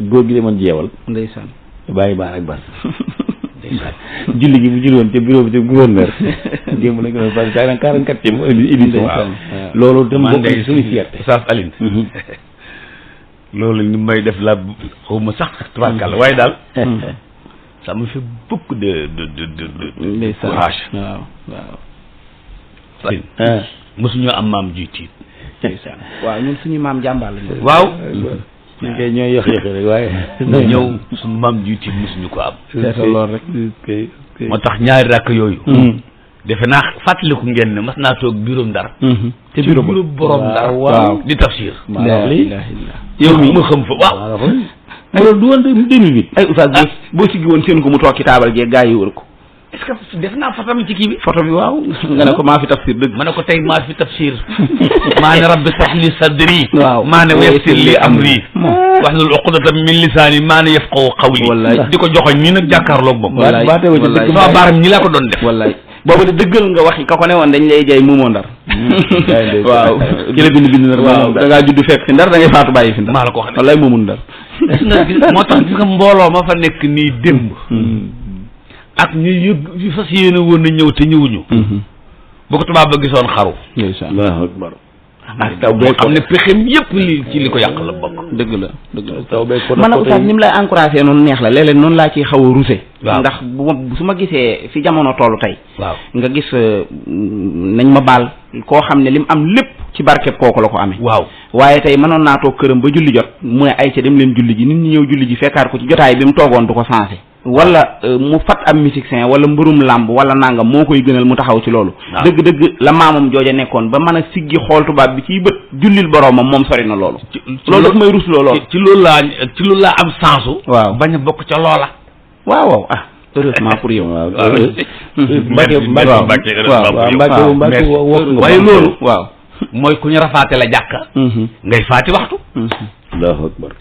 Speaker 3: góor gi demoon jeewal
Speaker 4: ndeysaan
Speaker 3: bàyyi baax ak bas julli gi bu julli woon te bureau bi te gouverneur démb lañ ko doon passé 44e édition loolu tam bokk ci suñu fierté
Speaker 2: Oustaz Aline loolu ni may def la xaw ma sax tubaarkàlla waaye daal ça me fait beaucoup de courage
Speaker 4: waaw waaw
Speaker 2: Aline mosuñoo am maam juy tiit
Speaker 4: waaw ñun suñu maam jàmbaar lañu
Speaker 2: waaw
Speaker 3: ñu koy ñooy yox yoxi rek waaye
Speaker 2: ñëw suñu maam juy tiit mosuñu ko am
Speaker 4: seetal lool rek
Speaker 2: moo tax ñaari rakk yooyu defe naa fàttaliku ngeen ne mas naa toog bureau Ndar
Speaker 3: te
Speaker 2: bureau borom Ndar
Speaker 3: waaw
Speaker 2: di tafsir
Speaker 3: yow mi
Speaker 2: ma xam fa waaw
Speaker 3: loolu du woon 2008
Speaker 4: ay oustaz boo siggi woon seen ko mu toog ci taabal jee gaa yi wër ko
Speaker 2: est-ce que def naa fatam ci kii bi
Speaker 4: photo bi waaw nga ne ko maa fi tafsir dëgg
Speaker 2: ma ne ko tey maa fi tafsir maa ne rabbi shrah li sadri
Speaker 4: waaw
Speaker 2: maa ne yassir li amri wahlul uqdatam min lisaani maa ne yafqahu qawli
Speaker 4: wallaay
Speaker 2: di ko joxoñ nii nag jàkkaarloog moom
Speaker 4: wallaay
Speaker 2: sama baaram ñi laa ko doon def
Speaker 4: wallaay boobu de dëggal nga waxi ka ko ne woon dañ lay jay muumoo Ndar waaw ki la bind Ndar waaw da ngaa judd fekk fi Ndar da ngay faatu bàyyi fi Ndar
Speaker 2: maa la ko wax ne
Speaker 4: wallaay moomul Ndar
Speaker 2: moo tax gis nga mbooloo ma fa nekk nii démb ak ñu yu fas yéene woon na ñëw te ñëwuñu bu ko tubaab ba gisoon xaru
Speaker 3: Allahu akbar
Speaker 2: ak taw boo xam ne pexem yëpp li ci li ko yàq la bokk
Speaker 4: dëgg la
Speaker 3: taw beeg
Speaker 4: man nag oustaz ni mu lay encouragé noonu neex la léeg-léeg noonu laa ciy xaw a ruse
Speaker 2: waaw
Speaker 4: ndax su ma gisee fi jamono tollu tey
Speaker 2: waaw
Speaker 4: nga gis nañ ma baal koo xam ne lim am lépp ci barkeb kooku la ko amee
Speaker 2: waaw
Speaker 4: waaye tey mënoon naa toog këram ba julli jot mu ne ay ca dem leen julli ji nit ñi ñëw julli ji fekkaat ko ci jotaay bi mu toogoon du ko sensé wala mu fat am musicien wala mbërum làmb wala nangam moo koy gënal mu taxaw ci loolu dëgg-dëgg la maamam jooja nekkoon ba mën a siggi xool tubaab bi ciy bët jullil boroomam moom sori na loolu loolu daf may rusloo loolu
Speaker 2: ci loolu laa am sensu
Speaker 4: waaw
Speaker 2: bañ a bokk ca loola
Speaker 4: waaw ah heureusement pour yow
Speaker 3: waaw
Speaker 2: Mbacke waaye loolu
Speaker 4: waaw
Speaker 2: mooy ku ñu rafaate la jàkka ngay faati waxtu
Speaker 3: Allahu akbar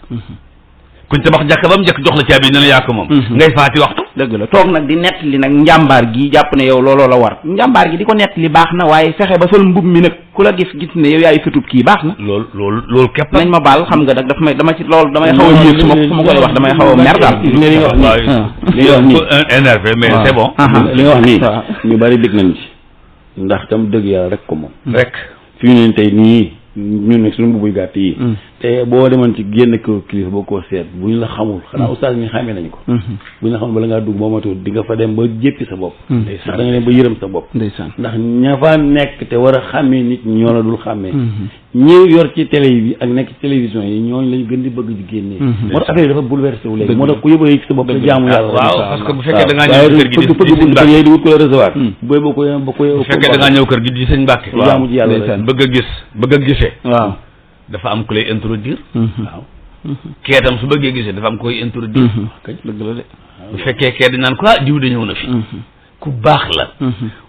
Speaker 2: kuñ tabax jàkka ba mu njëkk jox la caabi ne la yaa ko moom ngay faati waxtu
Speaker 4: dëgg la toog nag di nett li nag njàmbaar gi jàpp ne yow looloo la war njàmbaar gi di ko nett li baax na waaye fexe ba sol mbub mi nag ku la gis ne yow yaay fetub kii baax na
Speaker 2: loolu képp
Speaker 4: nañ ma baal xam nga nag daf may dama ci loolu damay xaw a yéeg su ma koy wax damay xaw a mer daal
Speaker 3: li nga wax nii
Speaker 2: énervé mais c'est bon
Speaker 3: li nga wax nii ñu bari dégg nañ ci ndax tam dëgg yàlla rek ko moom
Speaker 2: rek
Speaker 3: fi mu ne tey nii ñun nag suñu mbubuy gàtt yi te boo demoon ci génn ko kilifa boo ko seet bu ñu la xamul xanaa oustaz ñi xamee nañ ko bu ñu la xamul bala ngaa dugg boo matul di nga fa dem ba jéppi sa bopp ndax da nga dem ba yërëm sa bopp
Speaker 4: ndeysaan
Speaker 3: ndax ña fa nekk te war a xàmmee nit ñoo la dul xàmmee ñi yor ci télé bi ak nekk ci télévision yi ñooñu lañ gën di bëgg di génnee moo tax affaire yi dafa bouleversé wu léegi moo tax ku yóbbu yëg sa bopp sa jaamu yàlla
Speaker 2: waaw parce que bu fekkee da ngaa ñëw kër gi di
Speaker 3: fëgg di wut ko la recevoir booy boo ko
Speaker 2: bu fekkee da ngaa ñëw kër gi di sëñ Mbàkke
Speaker 3: jaamu ci yàlla
Speaker 2: bëgg a gisee
Speaker 3: waaw
Speaker 2: dafa am ku lay introduire waaw kee tam su bëggee gisee dafa am koy introduire
Speaker 3: kay dëgg la de
Speaker 2: bu fekkee kee di naan ko diw de ñëw na fi ku baax la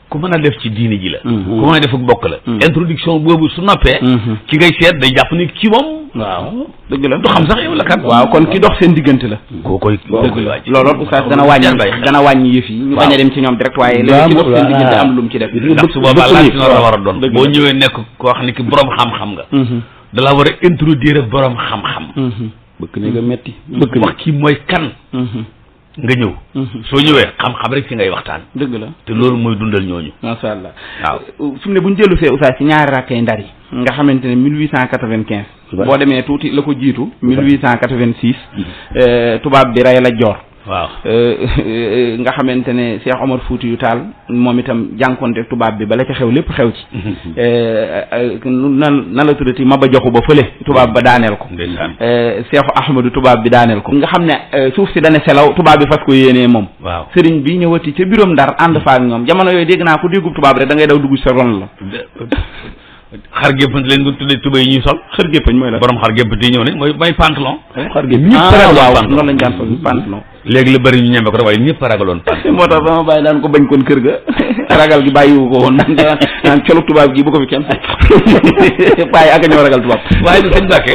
Speaker 2: ku mën a def ci diini ji la ku mën a def ak bokk la introduction boobu su noppee ki ngay seet day jàpp ni ci moom
Speaker 3: waaw
Speaker 4: dëgg la
Speaker 2: du xam sax yow la kat
Speaker 4: waaw kon ki dox seen diggante la
Speaker 2: koo koy
Speaker 4: dëgg la loolu oustaz dana wàññi yëf yi ñu bañ a dem ci ñoom direct waaye léegi ki dox seen diggante am lu mu ci def
Speaker 2: ndax su boobaa laaj si la war a doon boo ñëwee nekk koo xam ne ki borom xam-xam nga dalaa war a introduire borom xam-xam
Speaker 3: bëgg ne nga metti
Speaker 2: bëgg wax kii mooy kan nga ñëw soo ñëwee xam-xam rek ci ngay waxtaan
Speaker 4: dëgg la
Speaker 2: te loolu mooy dundal ñooñu
Speaker 4: masha Allah
Speaker 2: waaw
Speaker 4: fi mu ne bu ñu dellu see oustaz ci ñaari rakkay ndar yi nga xamante ne 1895 boo demee tuuti la ko jiitu 1886 tubaab bi rey la joor
Speaker 2: waaw
Speaker 4: nga xamante ne Cheikh Omar Fouti yu Taal moom itam jànkonte tubaab bi ba la ca xew lépp xew ci nan la tuddati Maba Jaxu ba fële tubaab ba daaneel ko Cheikh Ahmadou tubaab bi daaneel ko nga xam ne suuf si dane selaw tubaab bi fas ko yéenee moom
Speaker 2: waaw
Speaker 4: sëriñ bi ñëwati ca birom Ndar ànd fa ak ñoom jamono yooyu dégg naa ko déggub tubaab rek da ngay daw dugg sa ron la
Speaker 2: xar géppante leen bu tuddee tuba yi ñuy sol
Speaker 4: xar géppañ mooy la
Speaker 2: borom xar géppante yi ñëw nañ mooy pantalon
Speaker 3: xar gépp
Speaker 4: waaw noonu lañ daan sol pantalon
Speaker 2: léegi la bëri ñu ñeme ko rek waaye ñëpp ragaloon pantalon
Speaker 4: moo tax sama bàyyi daan ko bañ koon kër ga ragal gi bàyyiwu ko woon naan colu tubaab gi bu ko fi kenn bàyyi ak ñoo ragal tubaab
Speaker 2: waaye nag sëñ Mbàkke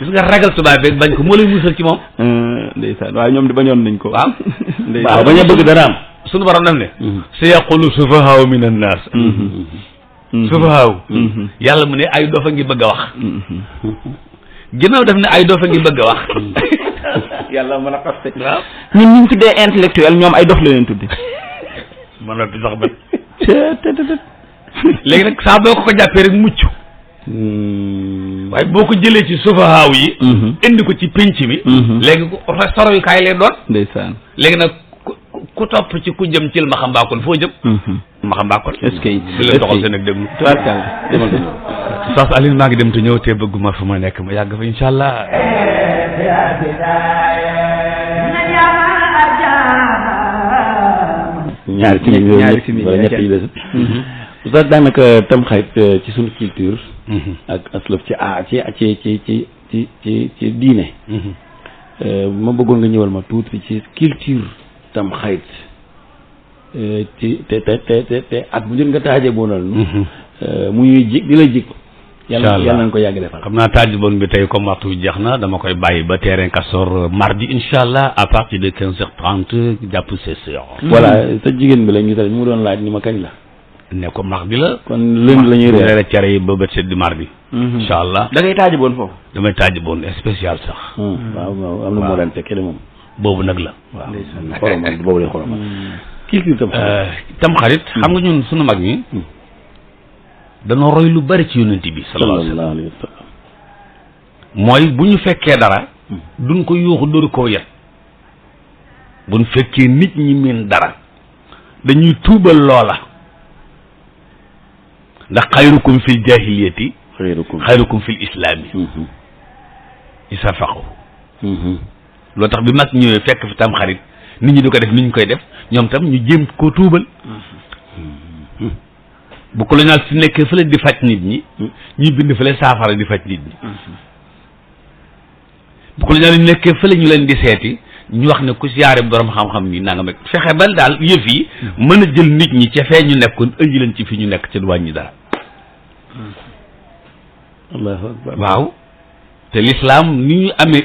Speaker 2: gis nga ragal tubaab beeg bañ ko moo lay musal ci moom
Speaker 4: ndeysaan waaye ñoom di bañoon nañ ko
Speaker 2: waaw
Speaker 3: waaw bañ a bëgg dara am
Speaker 2: suñu borom daf ne sa yaqulu sufahaau min an naas sufahaaw yàlla mu ne ay dofa ngi bëgg a wax ginnaaw def ne ay dofa ngi bëgg a wax
Speaker 4: yàlla mën a xaste waaw ñun ñu tuddee intellectuel ñoom ay dof la leen tudde
Speaker 2: mën na sax ba léegi nag saa boo ko jàppee rek mucc waaye boo ko jëlee ci sufahaaw yi indi ko ci pénc mi léegi soroyukaay lay doon
Speaker 4: ndeysaan
Speaker 2: léegi nag ku topp ci ku jëm ci ma xam mbaakoon foo jëm ma xam mbaakoon
Speaker 4: est-ce que
Speaker 2: di leen doxal seen ak déglu
Speaker 4: tubaarkàlla demal ko
Speaker 2: Oustaz Alioune maa ngi dem te ñëw te bëgguma fu ma nekk ma yàgg fa incha allah
Speaker 3: ñaari simi wala ñett yi des Oustaz daanaka tam xarit ci suñu culture ak aslëf ci diine ma bëggoon nga ñëwal ma tuuti ci culture tam xarit ci te at bu jot nga taaje boonal mu ñuy jig di la jig yàlla nañ ko yàgg defal
Speaker 2: xam naa taaj bon bi tey comme waxtu bi jeex na dama koy bàyyi ba terrain Castor mardi incha allah à partir de 15h30 jàpp 16h.
Speaker 3: voilà sa jigéen bi la ñu mu doon laaj ni ma kañ la
Speaker 2: ne ko mardi la
Speaker 3: kon lënd la ñuy
Speaker 2: reere cere yi ba bët set di mardi incha allah
Speaker 4: da ngay taaji boon foofu
Speaker 2: damay taaji bon spécial sax
Speaker 3: waaw am na moo daan tekkee de moom
Speaker 2: boobu nag la
Speaker 3: waaw xoromal boobu lay xoromal culture
Speaker 2: tam xarit xam nga ñun sunu mag ñi danoo roy lu bari ci yonent bi sallallahu alayhi wa sallam mooy bu ñu fekkee dara duñ ko yuuxu dóoru koo yet buñ fekkee nit ñi miin dara dañuy tuubal loola ndax xayrukum fil jahiliyati xayrukum fil islami isafaqu loo tax bi mag ñëwee fekk fi tam xarit nit ñi di ko def ni ñu koy def ñoom tam ñu jéem koo tuubal bu colonial si nekkee fële di faj nit ñi ñuy bind fële saafara di faj nit ñi bu colonial yi nekkee fële ñu leen di seeti ñu wax ne ku siyaare borom xam-xam ni nanga meg fexe ba daal yëf yi mën a jël nit ñi ca fee ñu nekkoon indi leen ci fi ñu nekk ca du wàññi dara
Speaker 3: allahu akbar
Speaker 2: waaw te l'islam ni ñu amee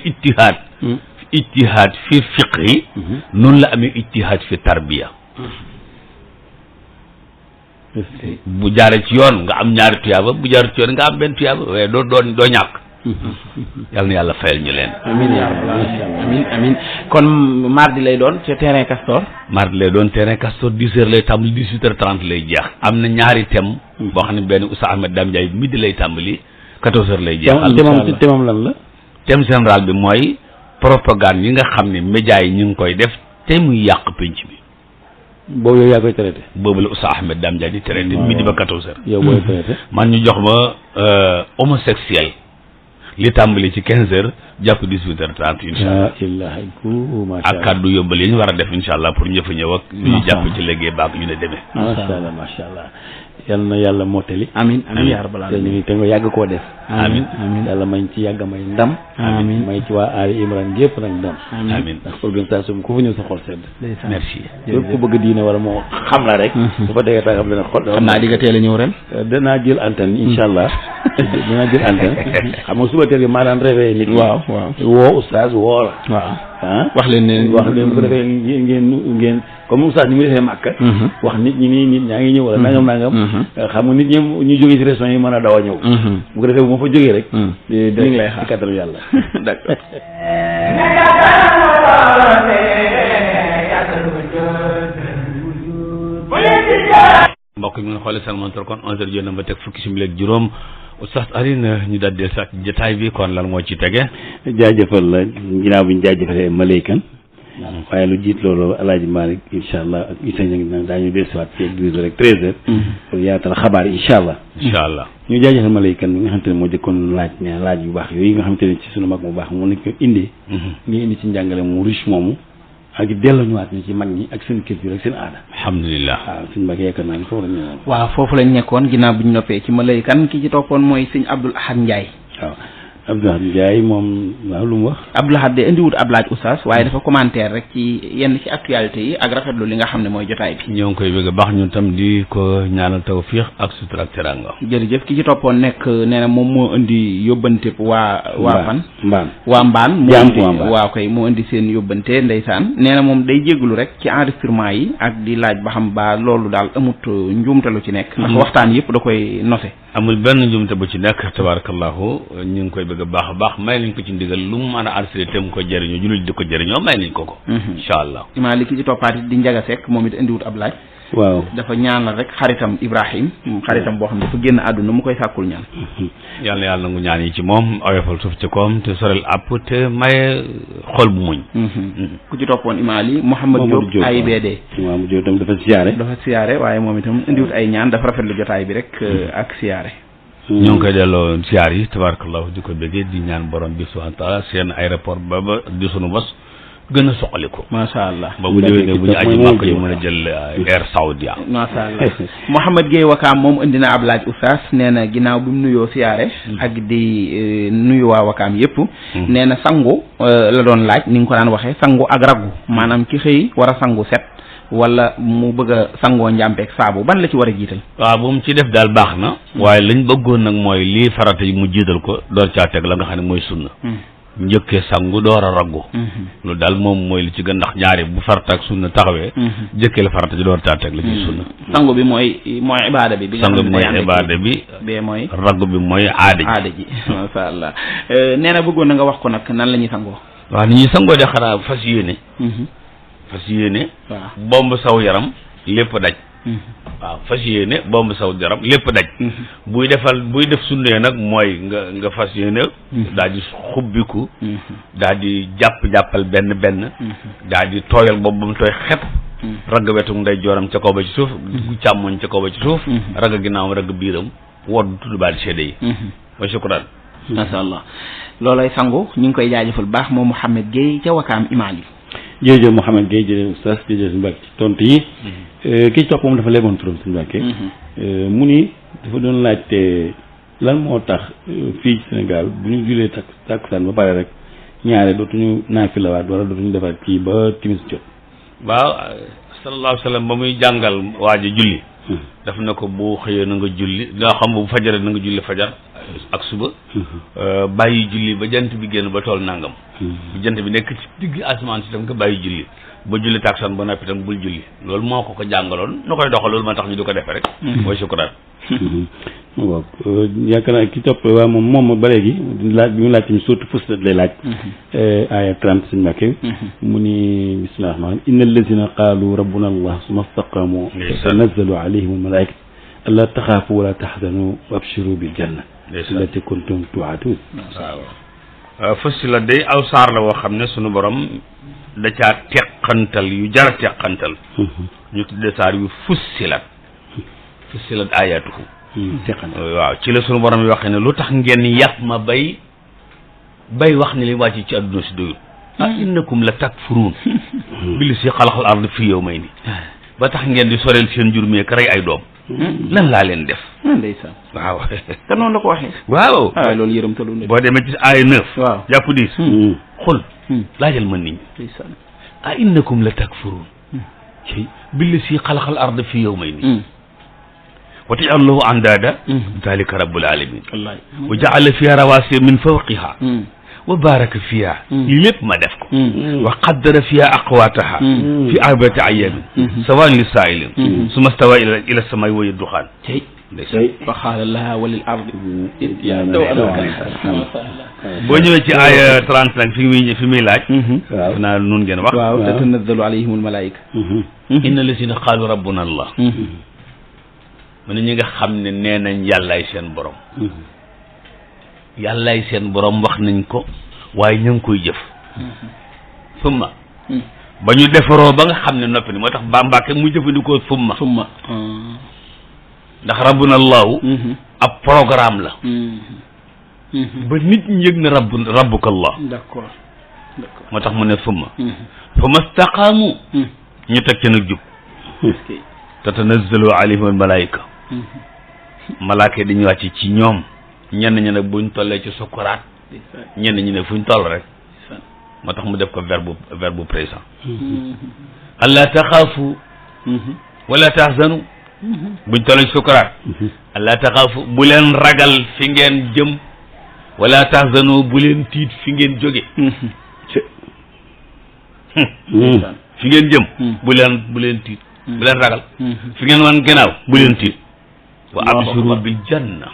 Speaker 2: ijtihaad fi fiqhi noonu la amee ijtihaad fi tarbiya bu jaaree ci yoon nga am ñaari tuyaaba bu jaaree ci yoon nga am benn tuyaaba waaye doo ñàkk yal na yàlla fayal ñu leen.
Speaker 4: amiin yaa rabbal aalamiin amiin kon mardi lay doon ca terrain Castor.
Speaker 2: mardi lay doon terrain Castor 10h lay tàmbali 18h30 lay jeex. am na ñaari thème boo xam ne benn Oustaz Ahmed Dame Ndiaye midi lay tàmbali 14h lay jeex.
Speaker 3: thème lan la.
Speaker 2: thème général bi mooy propagande yi nga xam ne médias yi ñu ngi koy def te muy yàq penc bi.
Speaker 3: boobu yow yaa koy traité.
Speaker 2: boobu la Oustaz Ahmed Dame Ndiaye di traité midi ba 14h.
Speaker 3: yow booy traité.
Speaker 2: man ñu jox ma homosexuel li tàmbali ci 15h jàpp 18h30 incha allah. ak kàddu yóbbal yi ñu war a def incha allah pour ñëpp a ñëw ak. ñu jàpp ci liggéey baak ñu ne demee.
Speaker 3: macha allah macha allah. yal na yàlla mottali.
Speaker 4: amiin amiin yaa rabbal aalamiin
Speaker 3: te nga yàgg koo def.
Speaker 2: amiin
Speaker 4: amiin
Speaker 3: yàlla may ci yàgg may ndam.
Speaker 4: amiin
Speaker 3: may ci waa Ali Imran gépp nag ndam.
Speaker 2: amiin
Speaker 3: ndax organisation bi ku fa ñëw sa xol sedd.
Speaker 2: merci.
Speaker 3: lépp ku bëgg diine wala moo xam la rek. su fa déggee tàngam dana xol.
Speaker 4: xam naa di nga teel a ñëw ren.
Speaker 3: danaa jël antenne incha allah. danaa jël antenne. xam nga suba teel bi maa daan réveillé nit.
Speaker 4: waaw
Speaker 3: woo oustaz woo la.
Speaker 4: waaw wax leen ne
Speaker 3: bu ko defee ngeen comme oustaz ni mu defee màkka. wax nit ñi nii nit ñaa ngi ñëw wala nangam. xam nga nit ñi ñu jógee ci régions yi mën a daw a ñëw. bu ko defee bu ma fa jógee rek.
Speaker 4: ñu ngi lay xaar
Speaker 3: ci kattanu yàlla.
Speaker 4: d'accord.
Speaker 2: mbokk mi nga xoolee seen montre kon 11h jot na ba teg fukki simili ak juróom Oustaz Alioune ñu daal di sax jotaay bi kon lan moo ci tege.
Speaker 3: jaajëfal la ginnaaw bi ñu jaajëfalee Malaykan. waaye lu jiit loolu El Hadj Malick incha allah ak Issa Niang daañu dellusiwaat fii ak 12h rek 13h. pour yaatal xabaar yi incha allah.
Speaker 2: incha allah
Speaker 3: ñu jaajëfal Malaykan mi nga xamante ne moo jëkkoon laaj yu baax yooyu nga xamante ne ci sunu mag mu baax moom lañ ko indee. nga indi ci njàngale mu riche moomu. ak delloo ñëwaat ni ci mag ñi ak seen culture ak seen aada.
Speaker 2: alhamdulilah.
Speaker 3: waaw suñu mbokk yaakaar naa ne foofu la ñu ñëwoon.
Speaker 4: waaw foofu lañ nekkoon ginnaaw bi ñu noppee ci Malaykan ki ci toppoon mooy sëñ Abdoul Ahad Ndiaye.
Speaker 3: waaw Abdoul Ahad Ndiaye moom waaw lu mu wax.
Speaker 4: Abdoul Ahad de indiwut ab laaj oustaz waaye dafa commentaire rek ci yenn ci actualité yi ak rafetlu li nga xam ne mooy jotaay bi.
Speaker 2: ñoo ngi koy bëgg a baax ñun tam di ko ñaanal tawfiix ak sutura ak teraanga.
Speaker 4: jërëjëf ki ci toppoon nekk nee na moom moo indi yóbbante waa fan. Mbaan waaw kay moo indi seen yóbbante ndeysaan nee na moom day jégalu rek ci enregistrement yi ak di laaj ba xam ba loolu daal amut njuumtalu ci nekk. ndax waxtaan yëpp da koy noté.
Speaker 2: amul benn njuumte bu ci nekk tabarakallahu ñu ngi koy bëgg a baax may nañ ko ci ndigal lu mu mën a enregistré te mu ko jëriñoo jullit di ko jëriñoo may nañ ko incha allah
Speaker 4: imaam li ki ci toppaat di Njaga Sekk moom it indiwut ab laaj.
Speaker 3: waaw
Speaker 4: dafa ñaanal rek xaritam Ibrahim xaritam boo xam ne dafa génn àdduna mu koy sàkkul ñaan.
Speaker 2: yàlla yàlla nangu ñaan yi ci moom oyofal suuf ci koom te sorel àpp te maye xol bu muñ.
Speaker 4: ku ci toppoon imaam li Mouhamed Diop AIBD.
Speaker 3: waaw mu Diop tam dafa siyaare
Speaker 4: waaye moom itam indiwut ay ñaan dafa rafetlu jotaay bi rek ak siyaare.
Speaker 2: ñoo ngi koy delloo siyaar yi tabarakallahu di ko bëggee di ñaan borom bi subhanahu wa taala seen aéroport ba di sunu bos gën a soqaliku.
Speaker 4: macha allah
Speaker 2: ba bu déwénee bu ñu aji màkk ñu mën a jël Air Saoudia.
Speaker 4: macha allah Mouhamed Gueye Wakaam moom indi na ab laaj oustaz nee na ginnaaw bi mu nuyoo siyaare. ak di nuyu waa Wakaam yëpp. nee na sangu la doon laaj ni nga ko daan waxee sangu ak raggu maanaam ki xëy war a sangu set. wala mu bëgg a sangoo njàmpeeg saabu ban la ci war a jiital. waaw
Speaker 2: bu mu ci def daal baax na. waaye lañ bëggoon nag mooy lii farata yi mu jiital ko door caa teg la nga xam ne mooy sunna. njëkkee sangu door a raggu. loolu daal moom mooy li ci gën ndax ñaari bu farata ak sunna taxawee. njëkkee la farata ji door caa teg la ci sunna.
Speaker 4: sangu bi mooy ibaada bi.
Speaker 2: sangu bi mooy ibaada bi.
Speaker 4: bee mooy.
Speaker 2: raggu bi mooy aada
Speaker 4: ji. macha allah nee na bëggoon na nga wax ko nag nan la ñuy sangoo.
Speaker 2: waaw ni ñuy sangoo de xanaa fas yéene. fas yéene bomb saw yaram lépp daj. waaw fas yéene bomb saw yaram lépp daj. buy def sunnee nag mooy nga fas yéene. daal di xubbiku. daal di jàppal benn. daal di tooyal boobu ba mu tooy xepp. ragg wetu nday jooram ca kaw ba ci suuf. càmmoñ ca kaw ba ci suuf. ragg ginnaawam ragg biiram wodd tudd baal seede yi. wa shukran.
Speaker 4: macha allah loolay sangu ñu ngi koy jaajëfal baax moom Mouhamed Gueye ca Wakaam imaam yi.
Speaker 3: jërëjëf Mouhamed Gueye jërëjëf oustaz jërëjëf Mbacke ci tontu yi. kii topp moom dafa leboon turam suñu Mbacke. mu ni dafa doon laajte lan moo tax fii ci Sénégal bu ñu julee takkusaan ba pare rek ñaare dootuñu naafilawaat wala dootuñu defaat kii ba timis jot.
Speaker 2: waaw sallallahu alayhi wa sallam ba muy jàngal waaj a julli. daf na ko bu xëyee na nga julli nga xam bu fajare na nga julli fajar ak suba. bàyyi julli ba jant bi génn ba tool nangam. bu jant bi nekk ci digg asamaan si tam nga bàyyi julli ba julli takkusaan ba noppi tam bul julli loolu moo ko jàngaloon nu koy doxal loolu moo tax ñu di ko defee rek. mooy sukuraat.
Speaker 3: waaw yaakaar naa ki topp waaw moom ba léegi laaj bi mu laaj tamit surtout Fussilat lay laaj aaya 30 suñu Mbàkke mu ni bismillahi rahmaani inna allazina qaalu rabbuna allah summa staqaamu tanazzalu alayhim almalaikatu alla taxaafu wala taxzanu wa abshiru bil janna allati kuntum tuu'aduun.
Speaker 2: waaw Fussilat day aw saar la woo xam ne sunu borom da caa teqantal yu jara teqantal ñu tuddee saar yu Fussilat ayatuhu waaw ci la sunu borom yi waxee ne lu tax ngeen yàq ma bay wax ne li wàcc ci àdduna si doyul innakum la takfuruun bil si xalaqal ard fi yawmayni ba tax ngeen di soreel seen jur mi rey ay doom lan laa leen def
Speaker 4: ndeysaan
Speaker 2: waaw
Speaker 4: te noonu la ko waxee
Speaker 2: waaw
Speaker 4: loolu yërëm talu na
Speaker 2: boo demee ci aaya 9
Speaker 4: waaw
Speaker 2: jàpp 10 xul laajal ma nit ñi
Speaker 4: ndeysaan
Speaker 2: innakum la takfuruun bil si xalaqal ard fi yawmayni wa taj'aluuna lahu andaada zaalika rabbul aalamiin wa ja'ala fiihaa rawaasiya min fawqihaa wa baaraka fiihaa lii lépp ma def ko wa qaddara fiihaa aqwaatahaa fi arba'ati ayyaamin sawaa'un lis-saa'iliin summa stawaa ila as-samaa'i wa hiya duxaan
Speaker 4: fa qaala lahaa wa lil ardi
Speaker 2: boo ñëwee ci aaya 35 fi muy laaj def naa nun ngeen wax
Speaker 4: waaw tatanazzalu alayhim al-malaa'ika
Speaker 2: inna llaziina qaaluu rabbuna allah mu ne ñi nga xam ne nee nañ yàllaay seen borom yàllaay seen borom wax nañ ko waaye ñu ngi koy jëf summa ba ñu defaroo ba nga xam ne noppi ni moo tax Mbàkke mu jëfandikoo summa ndax rabbuna allahu ab programme la ba nit ñi yëg na rabbuka allah
Speaker 4: d'accord
Speaker 2: moo tax mu ne summa staqaamu ñu teg ca nag jub tatanazzalu alayhim al malaayika malaaka yi dañuy wàcc ci ñoom ñenn ñi nag buñ tollee ci sukuraat ñenn ñi ne fuñ toll rek moo tax mu def ko verbe présent alla taxaafu wala tahzanu buñ tollee ci sukuraat alla taxaafu bu leen ragal fi ngeen jëm wala tahzanu bu leen tiit fi ngeen jóge fi ngeen jëm bu leen tiit bu leen ragal fi ngeen wan gannaaw bu leen tiit wa abshiru bil janna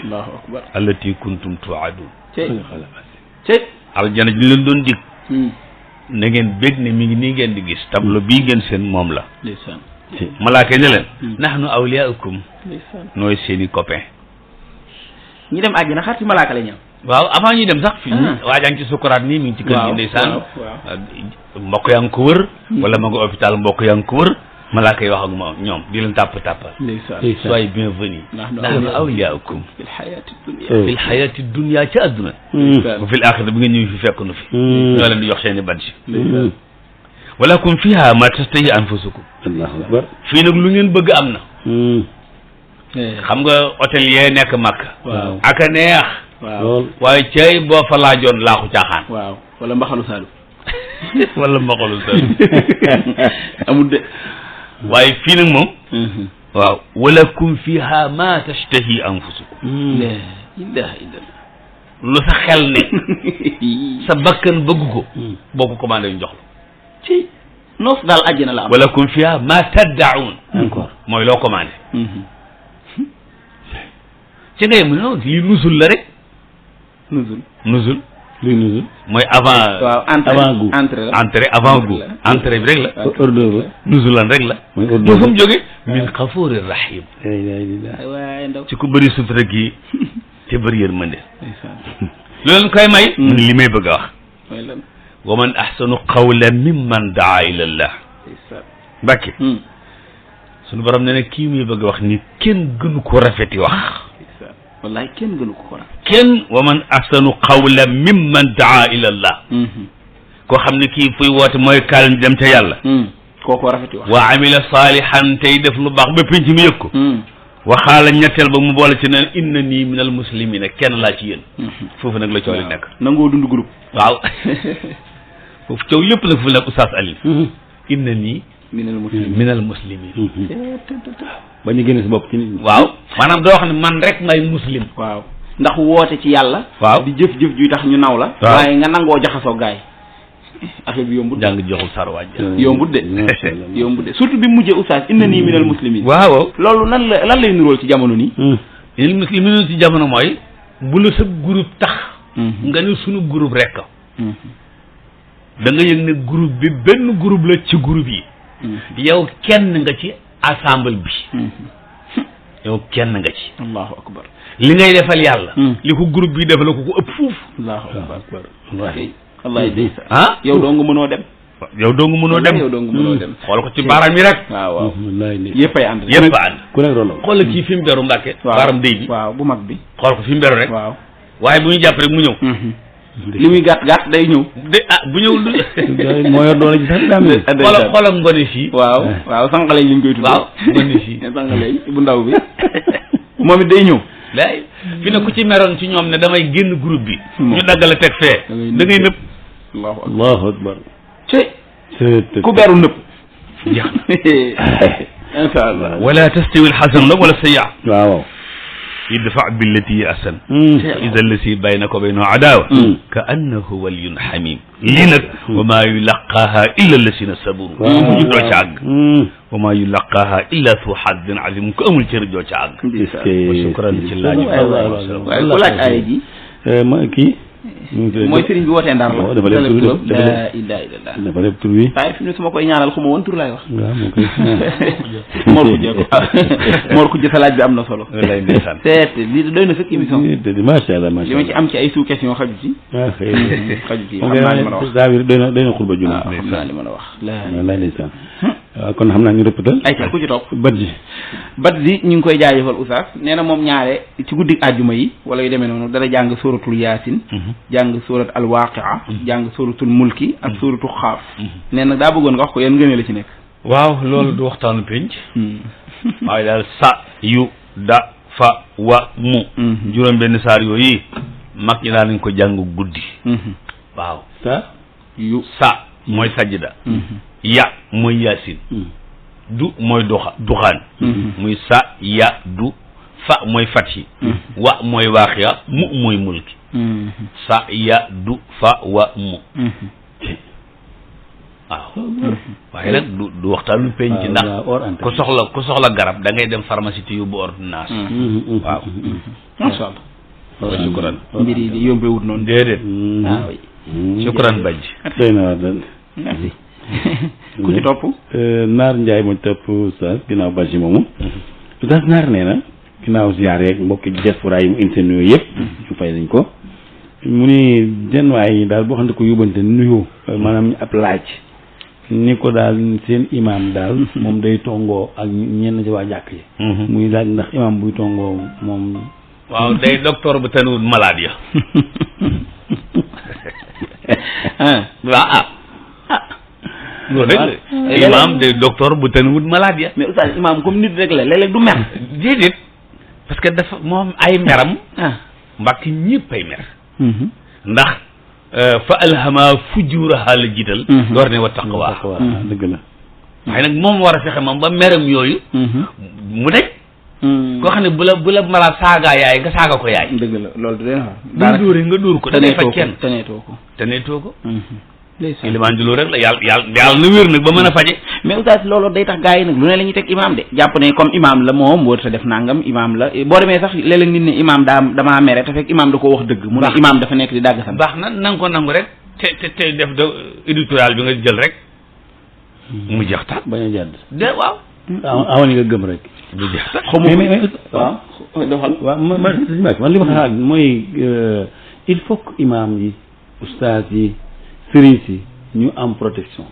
Speaker 4: allahu akbar
Speaker 2: allati kuntum tu'adun aljana ji leen doon dig na ngeen bég ne mi ngi nii ngeen di gis tableau bii ngeen seen moom la
Speaker 4: ndeysaan
Speaker 2: malaaka ne leen nahnu awliyaukum nooy seeni copain
Speaker 4: ñi dem àjjana xar ci malaaka la ñëw
Speaker 2: waaw avant ñuy dem sax fi waajaan ci sukuraat nii mi ngi ci kër gi ndeysaan mbokk yaa ngi ko wër wala ma nga hôpital mbokk yaa ngi ko wër malaaka yi wax ak moom ñoom di leen tàppal soyez bienvenue nahnu awliyaukum fil hayati dunya ci àdduna wa fil axira bi nga ñëw fi fekk nu fi ñoo leen di jox seeni badge walakum fiha ma tastahi anfusukum
Speaker 3: allahu akbar
Speaker 2: fii nag lu ngeen bëgg am na xam nga hôtel yee nekk Makka ak a neex waaye cey boo fa laajoon laaxu caaxaan
Speaker 4: wala mbaxalu Saalum
Speaker 2: wala mbaxalu Saalum
Speaker 4: amul de
Speaker 2: waaye fii nag moom waaw walakum fiha ma tashtahi anfusukum
Speaker 4: la ilaha illallah
Speaker 2: lu sa xel ne sa bakkan bëgg ko boo ko commandé ñu jox la
Speaker 4: ci noos daal àjjana la am
Speaker 2: walakum fiha ma taddaun
Speaker 3: encore
Speaker 2: mooy loo commandé ci ngay mu non lii nusul la rek nusul
Speaker 3: luy nusul
Speaker 2: mooy avant
Speaker 4: waaw
Speaker 3: avant goût
Speaker 2: entrée avant goût entrée bi rek la
Speaker 3: hors d'œuvre la
Speaker 2: nuzulan rek la
Speaker 3: mooy hors
Speaker 2: moo
Speaker 3: d'œuvre
Speaker 2: fu mu jóge min xafuuri rahim
Speaker 4: waaye ndaw
Speaker 2: ci ku bëri sutura gi te bëri yërmande loolu koy may mu ne li may bëgg a wax
Speaker 4: mooy lan
Speaker 2: wa man ahsanu qawlan mimman daa ila allah Mbàkke suñu borom ne ne kii muy bëgg a wax ni kenn gënu ko rafeti wax
Speaker 4: wallahi kenn gënu ko ko
Speaker 2: kenn wa man ahsanu qawlan mimman daa ila allah koo xam ne kii fuy woote mooy kaal ñu dem ca yàlla
Speaker 4: kooko rafeti wax
Speaker 2: wa amila saalihan tey def lu baax ba pénc mi yëg ko waxaala ñetteel ba mu boole ci ne inna nii minal muslimina kenn laa ci yéen foofu nag la coow li nekk
Speaker 4: nangoo dund groupe
Speaker 2: waaw foofu coow lépp nag fu nekk Oustaz Alioune inna nii minal muslimin
Speaker 3: ba ñu génne si bopp ci nit ñi
Speaker 2: waaw maanaam doo wax ne man rek may muslim
Speaker 4: waaw ndax woote ci yàlla
Speaker 2: waaw
Speaker 4: di jëf-jëf juy tax ñu naw la
Speaker 2: waaw
Speaker 4: waaye nga nangoo jaxasoo gaay affaire bi yombut
Speaker 2: jàng joxul sar waaj
Speaker 4: yombut de yombut de surtout bi mujjee oustaz inna nii minal muslimin
Speaker 2: waaw
Speaker 4: loolu lan lay nuróol ci jamono nii
Speaker 2: li mu ci jamono mooy bu la sa groupe tax nga ne sunu groupe rek da nga yëg ne groupe bi benn groupe la ci groupe yi yow kenn nga ci ensemble bi yow kenn nga ci
Speaker 4: allahu akbar
Speaker 2: li ngay defal yàlla li ko groupe bi defal ko ëpp fuuf
Speaker 4: allahu akbar
Speaker 2: wallahi
Speaker 4: wallahi deysa
Speaker 2: yow
Speaker 4: doo nga mënoo dem
Speaker 2: xool ko ci baaraam yi rek
Speaker 4: waaw
Speaker 2: yëpp ànd
Speaker 3: ku nekk rolo
Speaker 2: xool kii fi mu beru Mbàkke baaram déy bi
Speaker 4: waaw bu mag bi
Speaker 2: xool ko fi mu beru rek
Speaker 4: waaw
Speaker 2: waaye bu ñu jàpp rek mu ñëw
Speaker 4: li muy gàtt day ñëw
Speaker 2: bu ñëw
Speaker 3: moo yor doole ci sax daam
Speaker 2: xoolal ngone fii
Speaker 4: waaw sànqaleñ liñ koy tudd
Speaker 2: waaw ngone fii
Speaker 4: sànqaleñ bu ndaw bi moom it day ñëw
Speaker 2: lay fi ne ku ci meroon ci ñoom ne damay génn groupe bi ñu daggale teg fee da ngay nëpp
Speaker 3: allahu akbar
Speaker 4: ku beru nëpp
Speaker 2: jeex
Speaker 4: na insha allah
Speaker 2: wala tastawi alxasan la wala sayya
Speaker 3: waaw
Speaker 2: idfa billati hi ahsan fa ida allati baynaka wa baynahu adawa ka annahu waliyyun hamim lii nag wa maa yulaqaaha illa allasina sabaru ñu doo ca àgg wa maa yulaqaaha illa zu hazzin azim ku amul cër doo ca àgg wa shukran ci laaj
Speaker 4: waaye ku laaj aaya ji
Speaker 3: ma kii
Speaker 4: mooy sëriñ bi wootee Ndar la
Speaker 3: dafa def tur
Speaker 4: la ilaha illallah
Speaker 3: dafa def tur wi
Speaker 4: waaye fi mu ne su ma koy ñaanal xuma woon tur laay wax
Speaker 3: waaw moo koy
Speaker 4: Mor Khoudia sa laaj bi am na solo
Speaker 2: lay ndeysaan
Speaker 4: lii doy na sëkk émission
Speaker 3: macha allah macha allah
Speaker 4: li ma ci am ci ay sous question xaju ci xaju ci xam naa li ma la wax
Speaker 3: daa doy na xurba junne
Speaker 4: xam naa li ma la wax
Speaker 3: lay ndeysaan waaw kon xam naa ñu rëppatal
Speaker 4: ay ku ci topp
Speaker 3: bat ji
Speaker 4: ñu ngi koy jaajëfal oustaz nee na moom ñaare ci guddi àjjuma yi wala yu demee noonu dana jàng suratul yaasin jàng surat al waaqia jàng suratul mulki ak suratul xaaf nee na daa bëggoon nga wax ko yéen ngënee la ci nekk
Speaker 2: waaw loolu du waxtaanu penc waaye daal sa yu da fa wa mu juróom benn saar yooyu mag ñi daal nañ ko jàng guddi waaw sa mooy sajda ya mooy yaasin du mooy duxaan muy sa ya du fa mooy fathi wa mooy waaqiya mu mooy mulki sa ya du fa wa mu waaw waaye nag du waxtaanu penc ndax ku soxla garab da ngay dem pharmacie te yóbbu ordonnance waaw
Speaker 4: masha Allah shukran mbir yi di yombewut noonu
Speaker 2: déedéet waaw shukran bajj
Speaker 3: doy na waar dal
Speaker 4: merci ku ci topp
Speaker 3: Naar Ndiaye moo topp sa ginnaaw bajj moomu Oustaz Naar nee na ginnaaw ziar yeeg mbokki diaspora yi mu indi seen nuyoo yëpp ñu fay nañ ko mu ni den waay daal boo xam ne ko yóbbante nuyoo maanaam ab laaj ni ko daal seen imam daal moom day tongoo ak ñenn ci waa jàkk yi muy laaj ndax imam buy tongoo moom
Speaker 2: waaw day docteur bu tënuwut malade ya loolu rek imam day docteur bu tënuwut malade ya
Speaker 4: mais oustaz imam comme nit rek la léeg-léeg du mer
Speaker 2: déedéet parce que dafa moom ay meram mbàkk ñëpp ay mer ndax fa alhama fujuraha la jiital door ne wa taqwa
Speaker 3: dëgg la
Speaker 2: waaye nag moom war a fexe moom ba meram yooyu mu daj koo xam ne bu la malade saagaa yaay nga saaga ko yaay
Speaker 4: dëgg la loolu de
Speaker 2: bu dóoree nga dóor ko dangay faj kenn
Speaker 4: teneetoo ko
Speaker 2: ilimaan di loolu rek la yàlla na wér nag ba mën a faje
Speaker 4: mais oustaz loolu day tax gars yi nag lu ne la ñuy teg imam de jàpp ne comme imam la moom war sa def nangam imam la boo demee sax léeg-léeg nit ne imam damaa mere te fekk imam da ko wax dëgg mu ne imam dafa nekk di dàgg sam
Speaker 2: baax na nanga ko nangu rek te def da éditorial bi nga jël rek mu jeex tax
Speaker 3: bañ a jàdd
Speaker 2: de waaw
Speaker 3: amoon nga gëm rek
Speaker 2: mu jeex tax
Speaker 3: mais waaw doxal waaw man li ma xalaat mooy il faut que imam yi oustaz yi sëriñ si ñu am protection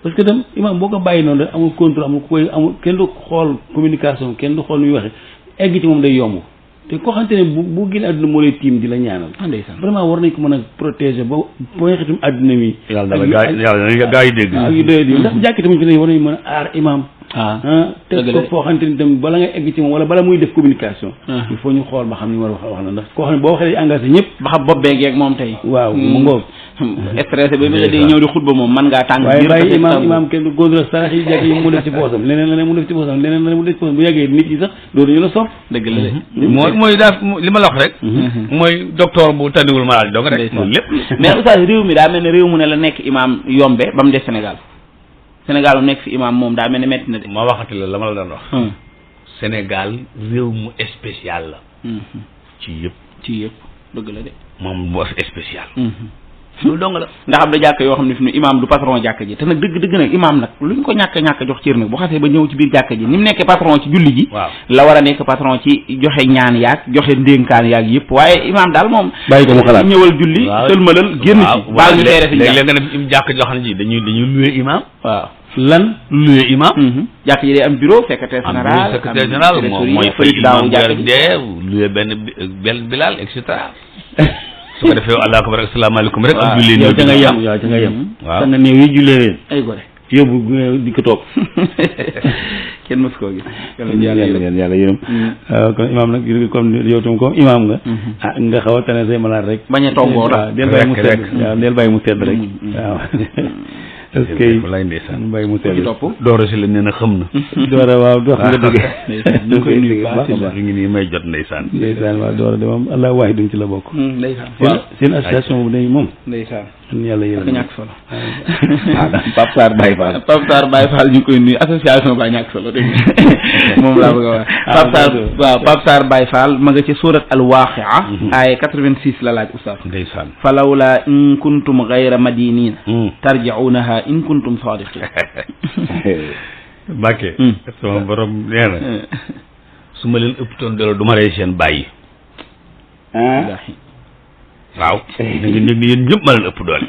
Speaker 3: parce que dem imam boo ko bàyyi noonu rek amul contrôle amul ku koy amul kenn du xool communication kenn du xool nu muy waxe egg ci moom day yomb te koo xamante ne bu génn àdduna moo lay tiim di la ñaanal vraiment war nañ ko mën a protéger ba nga xetum àdduna mi
Speaker 2: yàlla gaa yi dégg
Speaker 3: ak yu doy di ndax jàkki tamit fi ne war nañu mën a aar imam teg ko foo xamante ni tam bala ngay egg ci moom wala bala muy def communication il faut ñu xool ba xam ni war a wax na ndax koo xam ne boo waxee day engagé ñëpp
Speaker 4: ba xam bopp beeg yeeg moom tey
Speaker 3: waaw mu ngoog
Speaker 4: stressé ba nga day ñëw di xutba moom mën ngaa tàng
Speaker 3: waaye bàyyi imaam kenn du góor sarax yi jekk yi mu def ci poosam leneen mu def ci poosam bu yàggee nit yi sax loolu ñu la sopp
Speaker 4: dëgg la de
Speaker 2: mooy daal li ma la wax rek mooy docteur bu tànniwul malade donc rek loolu lépp
Speaker 4: mais oustaz réew mi daa mel ne réew mu ne la nekk imaam yombe ba mu des Sénégal mu nekk fi imaam moom daa mel ne metti na de
Speaker 2: ma waxati la ma la doon wax Sénégal réew mu spécial la ci yëpp
Speaker 4: dëgg la de
Speaker 2: moom bu spécial loolu dong la
Speaker 4: ndax am da jàkk yoo xam ne fi nu imaam du patron jàkk ji te nag dëgg nag imaam nag luñ ko ñàkk jox cër nag bu xasee ba ñëw ci biir jàkk ji ni mu nekkee patron ci julli ji
Speaker 2: waaw
Speaker 4: la war a nekk patron ci joxe ñaan yaag joxe ndénkaan yaag yëpp waaye imaam daal moom
Speaker 3: bàyyi ko mu xalaat
Speaker 4: ñëwal julli sëlmalal génn ci baal ñu teere fi
Speaker 2: léeg-léeg nga dem jàkk joo xam ne ji dañuy luye imaam
Speaker 4: waaw
Speaker 2: lan luye imaam
Speaker 4: jàkk ji day am bureau secrétaire général
Speaker 2: moom mooy fay imaam weer dee luye benn bilal et cetera su ko defee allah akbar asalaamaaleykum rek am jullee
Speaker 3: yow ca nga yem waaw ca nga yem waaw nga néew yi jullee leen
Speaker 4: ay gore
Speaker 3: yóbbu di ko toog
Speaker 4: kenn mës koo gis
Speaker 3: yàlla yërëm kon imaam nag comme yow tam comme imaam nga nga xaw a tane say malaat rek
Speaker 4: bañ a toggoo
Speaker 3: waaw del bàyyi mu sedd waaw del bàyyi mu sedd rek waaw est-ce que
Speaker 2: lay ndeysaan
Speaker 3: bàyyi mu sedd
Speaker 2: doora si la nee na xam na
Speaker 3: doora waaw dox nga dëgg
Speaker 4: ñu ngi koy nuyu baax
Speaker 2: ñu ngi nii may jot ndeysaan
Speaker 3: waaw doora de moom allah waaye duñ ci la bokk
Speaker 4: ndeysaan
Speaker 3: seen association bu day moom
Speaker 4: ndeysaan
Speaker 3: yàlla yërëm
Speaker 4: ñàkk solo
Speaker 3: Pape Sarr Baye Fall
Speaker 4: ñu ngi koy nuyu association ba ñàkk solo dégg moom laa bëgg a wax Pape Sarr Baye Fall ma nga ci surat al waaqia ay 86 la laaj oustaz
Speaker 2: ndeysaan
Speaker 4: falawla in kuntum ghayra madinin tarji'unaha in kuntum sadiqin
Speaker 2: Mbàkke sama borom nee na su ma leen ëpp toon dolo du ma rey seen bàyyi waaw da ngeen yëg ni yéen ñëpp ma leen ëpp doole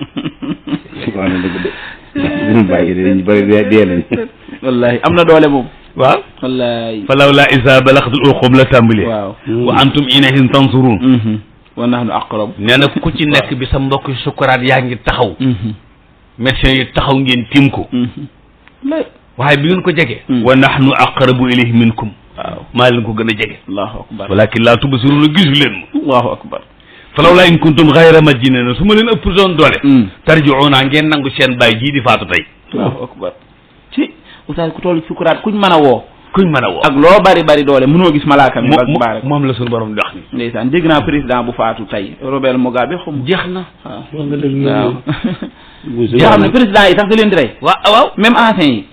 Speaker 3: waaw na dëgg de ñu bàyyi dañu bëri dee nañ
Speaker 4: wallahi am na doole moom
Speaker 2: waaw
Speaker 4: wallahi
Speaker 2: falawla isa balaghatul ulqum la tàmbali
Speaker 4: waaw
Speaker 2: wa antum inahin tansurun
Speaker 4: wa nahnu aqrab
Speaker 2: nee na ku ci nekk bi sa mbokk sukuraat yaa ngi taxaw médecin yi taxaw ngeen tim ko waaye bi ngeen ko jege wa nahnu aqrabu ilayhi minkum waaw maa leen ko gën a jege
Speaker 4: allahu akbar
Speaker 2: walakin laa tubsiruna gisu leen ma
Speaker 4: allahu akbar
Speaker 2: falawlaa in kuntum ghayra madinina su ma leen ëpp doon doole tarji'una ngeen nangu seen baay jii di faatu tey
Speaker 4: allahu akbar ci oustaz ku toll sukuraat kuñ mën a woo
Speaker 2: ak
Speaker 4: loo bari doole mënoo gis malaaka mi baarek
Speaker 2: moom la suñu borom di wax ni
Speaker 4: ndeysaan dégg naa président bu faatu tey Robert Mugabe xam
Speaker 2: jeex na
Speaker 4: waaw
Speaker 3: wax nga dëgg
Speaker 4: waaw yoo xam ne président yi sax da leen di rey
Speaker 2: waaw
Speaker 4: même anciens yi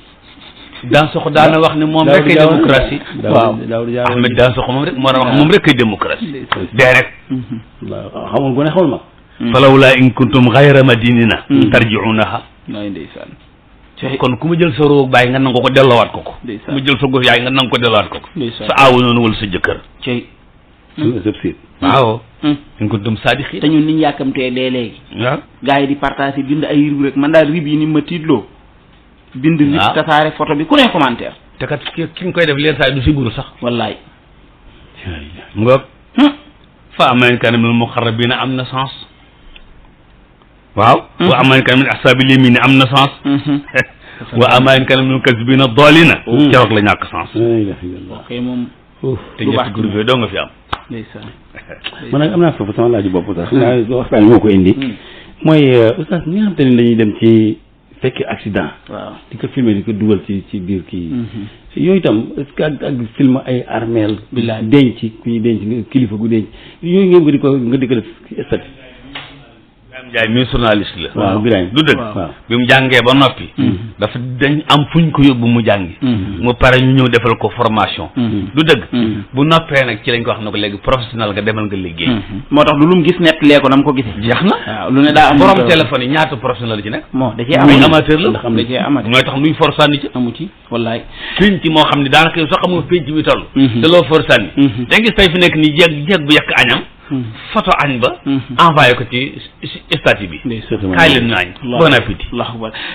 Speaker 2: Dansokho daana wax ne moom rek ay démocratie
Speaker 3: waaw
Speaker 2: Ahmed Dansokho moom rek moo daan wax moom rek ay démocratie dee rek
Speaker 3: waaw xamul ko ne xamul ma
Speaker 2: falawlaa in kuntum ghayra madinina tarji'unaha
Speaker 4: nooy ndeysaan
Speaker 2: kon ku ma jël sa roog bàyyi nga nangu ko delloowaat ko ku ma jël sa gof yaay nga nangu ko delloowaat ko sa aawu noonu wala sa jëkkër waaw in kuntum saadiqiin
Speaker 4: te ñun niñ yàkkamtee léegi
Speaker 2: waaw
Speaker 4: gars yi di partager bind ay rib rek man daal rib yi ni ma tiitloo bind nit tasaare photo bi ku ne commentaire
Speaker 2: te kat ki nga koy def leen saa du siguru sax
Speaker 4: wallaay
Speaker 2: ngoog fa aman kana min muqarrabina am na sens waaw wa aman kana min ashabil yamin am na sens wa aman kana min kasbina dalina keroog la ñàkk sens
Speaker 4: ok moom
Speaker 2: te ñetti groupe yooyu doo nga fi am
Speaker 4: ndeysaan
Speaker 3: man nag am naa foofu sama laaju bopp sax naa waxtaan moo ko indi mooy oustaz ñi nga xam te ne dañuy dem ci fekk accident
Speaker 4: waaw
Speaker 3: di ko filmer di ko dugal ci biir kii yooyu itam est-ce que ak film ay armeel denc ku ñu denc kilifa gu denc yooyu ngeen nga di ko def statut
Speaker 2: Ndiaye mi journaliste la
Speaker 3: waaw Birahim
Speaker 2: du dëgg bi mu jàngee ba noppi dafa dañ am fuñ ko yóbbu mu jàngi mu pare ñu ñëw defal ko formation du dëgg bu noppee nag ci lañ ko wax na ko léegi professionnel nga demal nga liggéey
Speaker 4: moo tax lu mu gis nett lee ko na mu ko gisee
Speaker 2: jeex na
Speaker 4: waaw lu ne daa am
Speaker 2: borom téléphone yi ñaata professionnel ci nekk
Speaker 4: moo da cee am
Speaker 2: muy amateur la
Speaker 4: da cee amateur
Speaker 2: mooy tax nuy for sànni ci
Speaker 4: amu ci wallaay
Speaker 2: pénc moo xam ne daanaka yow sax xamoo pénc mi toll te loo for sànni da ngis tey fi nekk ni jeeg bu yekk añam photo añ ba envoyé ko ci statut bi kaay leen ñu añ bon appétit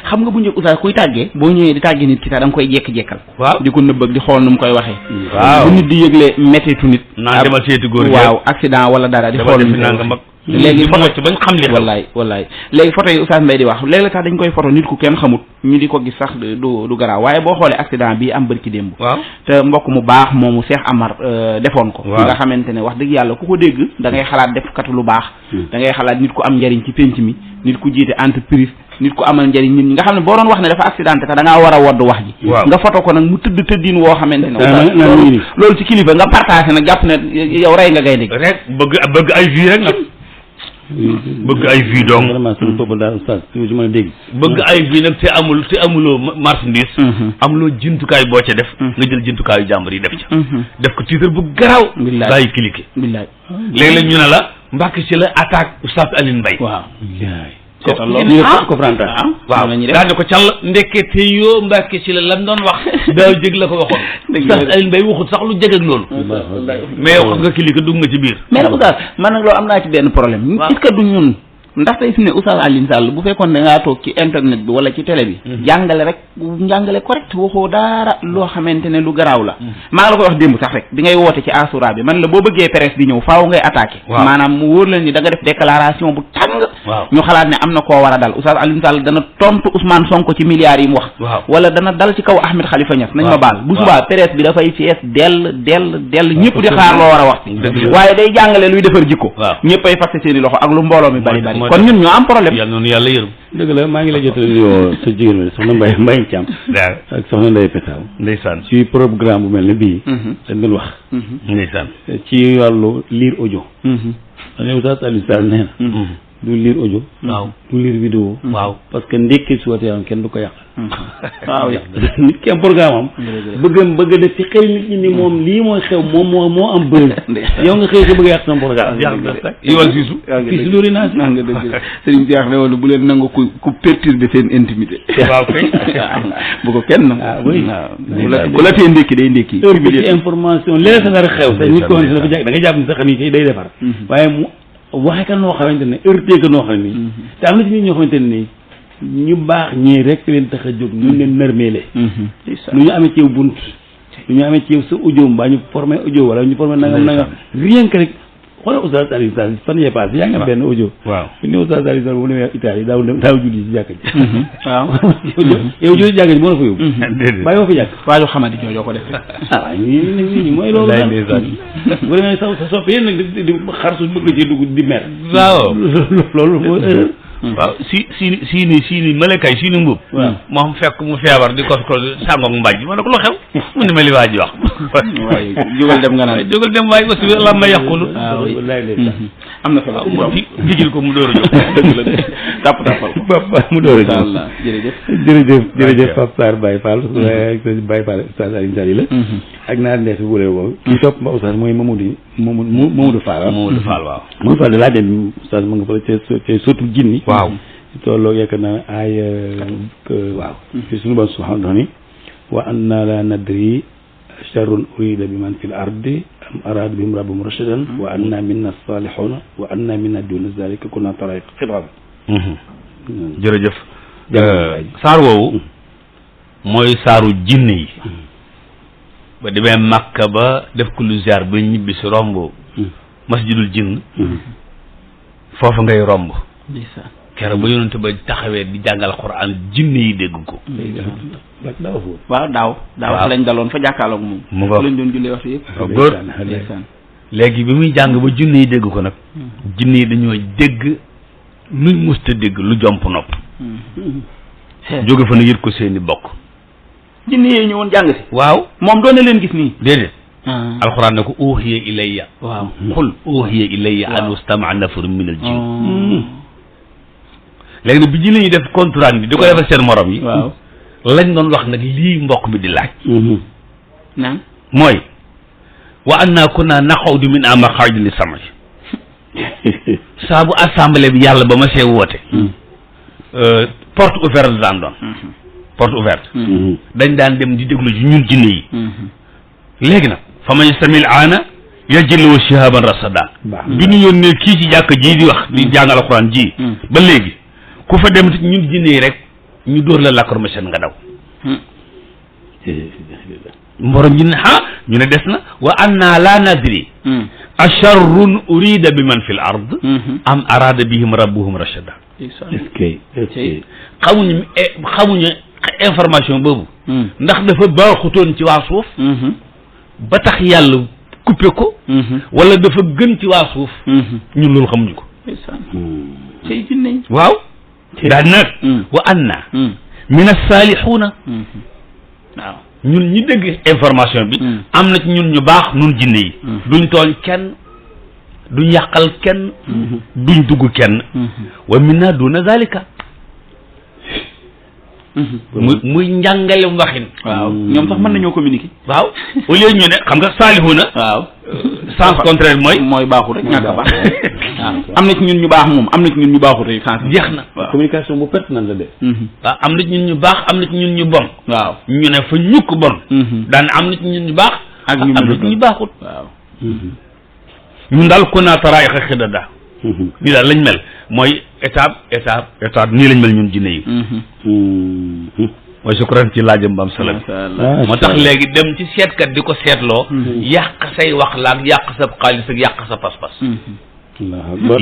Speaker 4: xam nga bu njëkk oustaz kuy tàggee boo ñëwee di tàggee nit ki sax da nga koy jekk-jekkal
Speaker 2: waaw
Speaker 4: di ko nëbb ak di xool nu mu koy waxee
Speaker 2: waaw
Speaker 4: bu nit di yëgle méttitu nit
Speaker 2: naan demal seeti góor
Speaker 4: waaw accident wala dara di xool
Speaker 2: nanga mag
Speaker 4: léegi
Speaker 2: photo ci bañ xam li xew
Speaker 4: wallaay léegi photo yi Oustaz Mbaye di wax léeg-léeg sax dañ koy photo nit ku kenn xamut ñu di ko gis sax du garaaw waaye boo xoolee accident bi am bërki démb
Speaker 2: waaw
Speaker 4: te mbokk mu baax moomu Cheikh Amar defoon ko
Speaker 2: waaw
Speaker 4: nga xamante ne wax dëgg yàlla ku ko dégg da ngay xalaat def katu lu baax da ngay xalaat nit ku am njariñ ci pénc mi nit ku jiite entreprise nit ku amal njariñ nit ñi nga xam ne boo doon wax ne dafa accidenté te da ngaa war a wodd wax ji nga photo ko nag mu tëdd tëddin woo xamante ne loolu ci kilifa nga partagé nag jàpp ne yow rey nga gaynde
Speaker 2: rek bëgg ay vie rek nag bëgg ay vie donc
Speaker 3: vraiment suñu bopp daal oustaz ci mën a dégg
Speaker 2: bëgg ay vie nag te amuloo marchandise amuloo jëntukaay boo ca def nga jël jëntukaayu jàmbur yi def ca def ko titre bu garaaw bàyyi cliqué léeg-léeg ñu ne la Mbacke ci la attaque Oustaz Alioune Mbaye
Speaker 3: waaw
Speaker 4: seetal
Speaker 3: loolu
Speaker 2: waaw daal ne ko càll ndekete yoo Mbacke ci la lam doon wax daaw jég la ko waxoon Oustaz Alioune Mbaye waxut sax lu jeg ak loolu mais yow xam nga cliqué dugg nga ci biir
Speaker 4: mais nag Oustaz man nag loolu am naa ci benn problème est-ce que du ñun ndax tey fi ne Oustaz Alioune Sall bu fekkoon da ngaa toog ci internet bi wala ci télé bi jàngale rek njàngale correct waxoo dara loo xamante ne lu garaaw la maa ngi la koy wax démb sax rek bi ngay woote ci asura bi man la boo bëggee presse di ñëw faaw ngay attaqué maanaam mu wóor la ni da nga def déclaration bu tàng ñu xalaat ne am na koo war a dal Oustaz Alioune Sall dana tontu Ousmane Sonko ci milliards yi mu wax wala dana dal ci kaw Ahmed Khalifa Niass nañ ma baal bu subaa presse bi dafay fees dell ñëpp di xaar loo war a wax waaye day jàngale luy defar jikko ñëppay faste seeni loxo ak lu mbooloo mi bari kon ñun ñoo am problème
Speaker 2: yàlla noonu yàlla yërëm
Speaker 3: dëgg la maa ngi la jot yoo sa jigéen mi soxna Mbaye Thiam ak soxna Ndeye Pétaw
Speaker 2: ndeysaan
Speaker 3: ci programme bu mel ne bii dañ doon wax
Speaker 2: ndeysaan
Speaker 3: ci wàllu lire audio dañu Oustaz Alioune Sall nee na du lire audio
Speaker 2: waaw
Speaker 3: du lire vidéo
Speaker 2: waaw
Speaker 3: parce que ndekki suwate yaram kenn du ko yàq waaw nit ki am programme am bëgg def ci xel nit ñi ni moom lii mooy xew moom moo am bëri yow nga xëy sa bëgg yàq sama programme
Speaker 2: yow siisu
Speaker 3: fii si loolu naa si
Speaker 4: nga dëgg Serigne Cheikh ne woon bu leen nangu ku perturber seen intimité
Speaker 2: waaw kay
Speaker 4: bu ko kenn ku la tee ndékki day ndékki
Speaker 3: ci information léeg sa dara xew sa nit ko xamante dafa jàpp da nga jàpp ni sa xam yi day defar waaye mu waxe ka noo xamante ne heurté ka noo xam ne nii te am na ci nit ñoo xamante ne nii ñu baax ñii rek leen tax a jóg ñu leen nërmeele nu ñu amee ci yow bunt nu ñu amee ci yow sa audio mbaa ñu formé audio wala ñu formé nangam rien que rek xoolal Oustaz Alioune Sall fan yee passé yaa ngi am benn audio
Speaker 2: waaw
Speaker 3: fi ne Oustaz Alioune Sall bu demee Italie daaw julli ci jàkka ji
Speaker 4: waaw
Speaker 3: yow julli ci jàkka ji moo la fa yóbbu bàyyi woo fa jàkk
Speaker 4: waajo xamadi ñoo ko def
Speaker 3: ñi mooy loolu bu demee sa soppe yéen nag di xar su bëgg ci dugg di mer
Speaker 2: waaw
Speaker 3: loolu moo erreur
Speaker 2: waaw si ni malekay si ni mbub moom fekk mu feebar di ko sàngoog mbàjj ma ne ko lu xew mu ne ma li waa ji wax
Speaker 4: waaye jógal dem nga naan
Speaker 2: jógal dem waaye aussi la ma yàqulu
Speaker 4: am na solo
Speaker 2: mo digil ko mu door a jóg
Speaker 4: tàppal
Speaker 3: mu door a jóg
Speaker 4: Allah
Speaker 3: jërëjëf Pape Sarr Baye Fall Baye Fall Oustaz Alioune Sall la ak naar ndees bi bulee boobu kii topp ma Oustaz mooy Mamadou Fall waaw Mamadou Fall da laa dem Oustaz ma nga fa ca sotu jinni
Speaker 2: waaw
Speaker 3: tolloo yaakaar naa ay waaw fi suñu bon subhanahu ni wa anna la nadri sharrun urida bi man fil ardi am arada bihim rabbuhum rashadan wa anna minna salihuna wa anna minna duna zalika kunna tara'iq xitaab
Speaker 2: jërëjëf saar woowu mooy saaru jinne yi ba demee Makka ba def ko lu ziar ba ñibbi si romb masjidul jinn foofu ngay romb keroog ba yonente ba taxawee di jàngal Alxuraan jinne yi dégg ko
Speaker 4: waaw daaw lañ daloon fa jàkkaarloog moom
Speaker 2: mu nga
Speaker 4: lañ doon jullee waxtu yëpp
Speaker 2: góor léegi bi muy jàng ba jinne yi dégg ko nag jinne yi dañoo dégg luñ musta dégg lu jomp nopp jóge fa na yët ko seeni bokk
Speaker 4: jinne yi ñëwoon jàng si
Speaker 2: waaw
Speaker 4: moom doon na leen gis nii
Speaker 2: déedéet alxuraan ne ko uhiya ilayya
Speaker 4: waaw
Speaker 2: qul uhiya ilayya an istama'a nafarun minal jinn léegi nag bi jinne yi def contrat bi di ko defal seen morom yi
Speaker 4: waaw
Speaker 2: lañ doon wax nag lii mbokk bi di laaj
Speaker 4: naan
Speaker 2: mooy wa anna kunna naqudu minha maq'ida lis-sam'i saa bu assemblée bi yàlla ba ma see woote porte ouverte daan doon porte ouverte dañ daan dem di déglu ci ñun jinne yi léegi nag fa man yastamil aana yajid lahu shihaban rasada bi ñu yónnee kii ci jàkk ji di wax di jàngal alxuraan ji ba léegi ku fa dem ñun jinne yi rek ñu dóor la lacrymogène nga daw mborom ji ne ñu ne des na wa anna la nadri asharrun urida bi man fi l ard am arada bihim rabbuhum rachada.
Speaker 3: est-ce que
Speaker 2: xamuñu information boobu ndax dafa baaxutoon ci waa suuf ba tax yàlla coupé ko wala dafa gën ci waa suuf ñun loolu xamuñu ko
Speaker 4: cay jinne
Speaker 2: waaw daal nag wa anna min as-salihuna
Speaker 4: waaw
Speaker 2: ñun ñi dégg information bi am na ci ñun ñu baax nun jinne yi duñ tooñ kenn duñ yàqal kenn duñ dugg kenn wa minna duna zalika muy njàngale waxin
Speaker 4: waaw ñoom sax mën nañoo communiquer
Speaker 2: waaw au lieu ñu ne xam nga saalihuna
Speaker 4: waaw
Speaker 2: sens contraire mooy
Speaker 4: baaxul rek ñàkk a baax waaw am na ci ñun ñu baax moom am na ci ñun ñu baaxul rek sens
Speaker 2: jeex na
Speaker 3: waaw communication bu pertinente la de
Speaker 2: waaw am na ci ñun ñu baax am na ci ñun ñu bon
Speaker 4: waaw
Speaker 2: ñu ne fa ñukk bon daan am na ci ñun ñu baax
Speaker 4: ak
Speaker 2: am na ci ñu baaxul
Speaker 4: waaw
Speaker 2: ñun daal kon naa taraayixa xidada nii daal lañ mel mooy étape nii lañ mel ñun jinne yi mooy sukkuran ci laajam ba am solo bi moo tax léegi dem ci seetkat di ko seetloo yàq say wax la ak yàq sa xaalis ak yàq sa pas-pas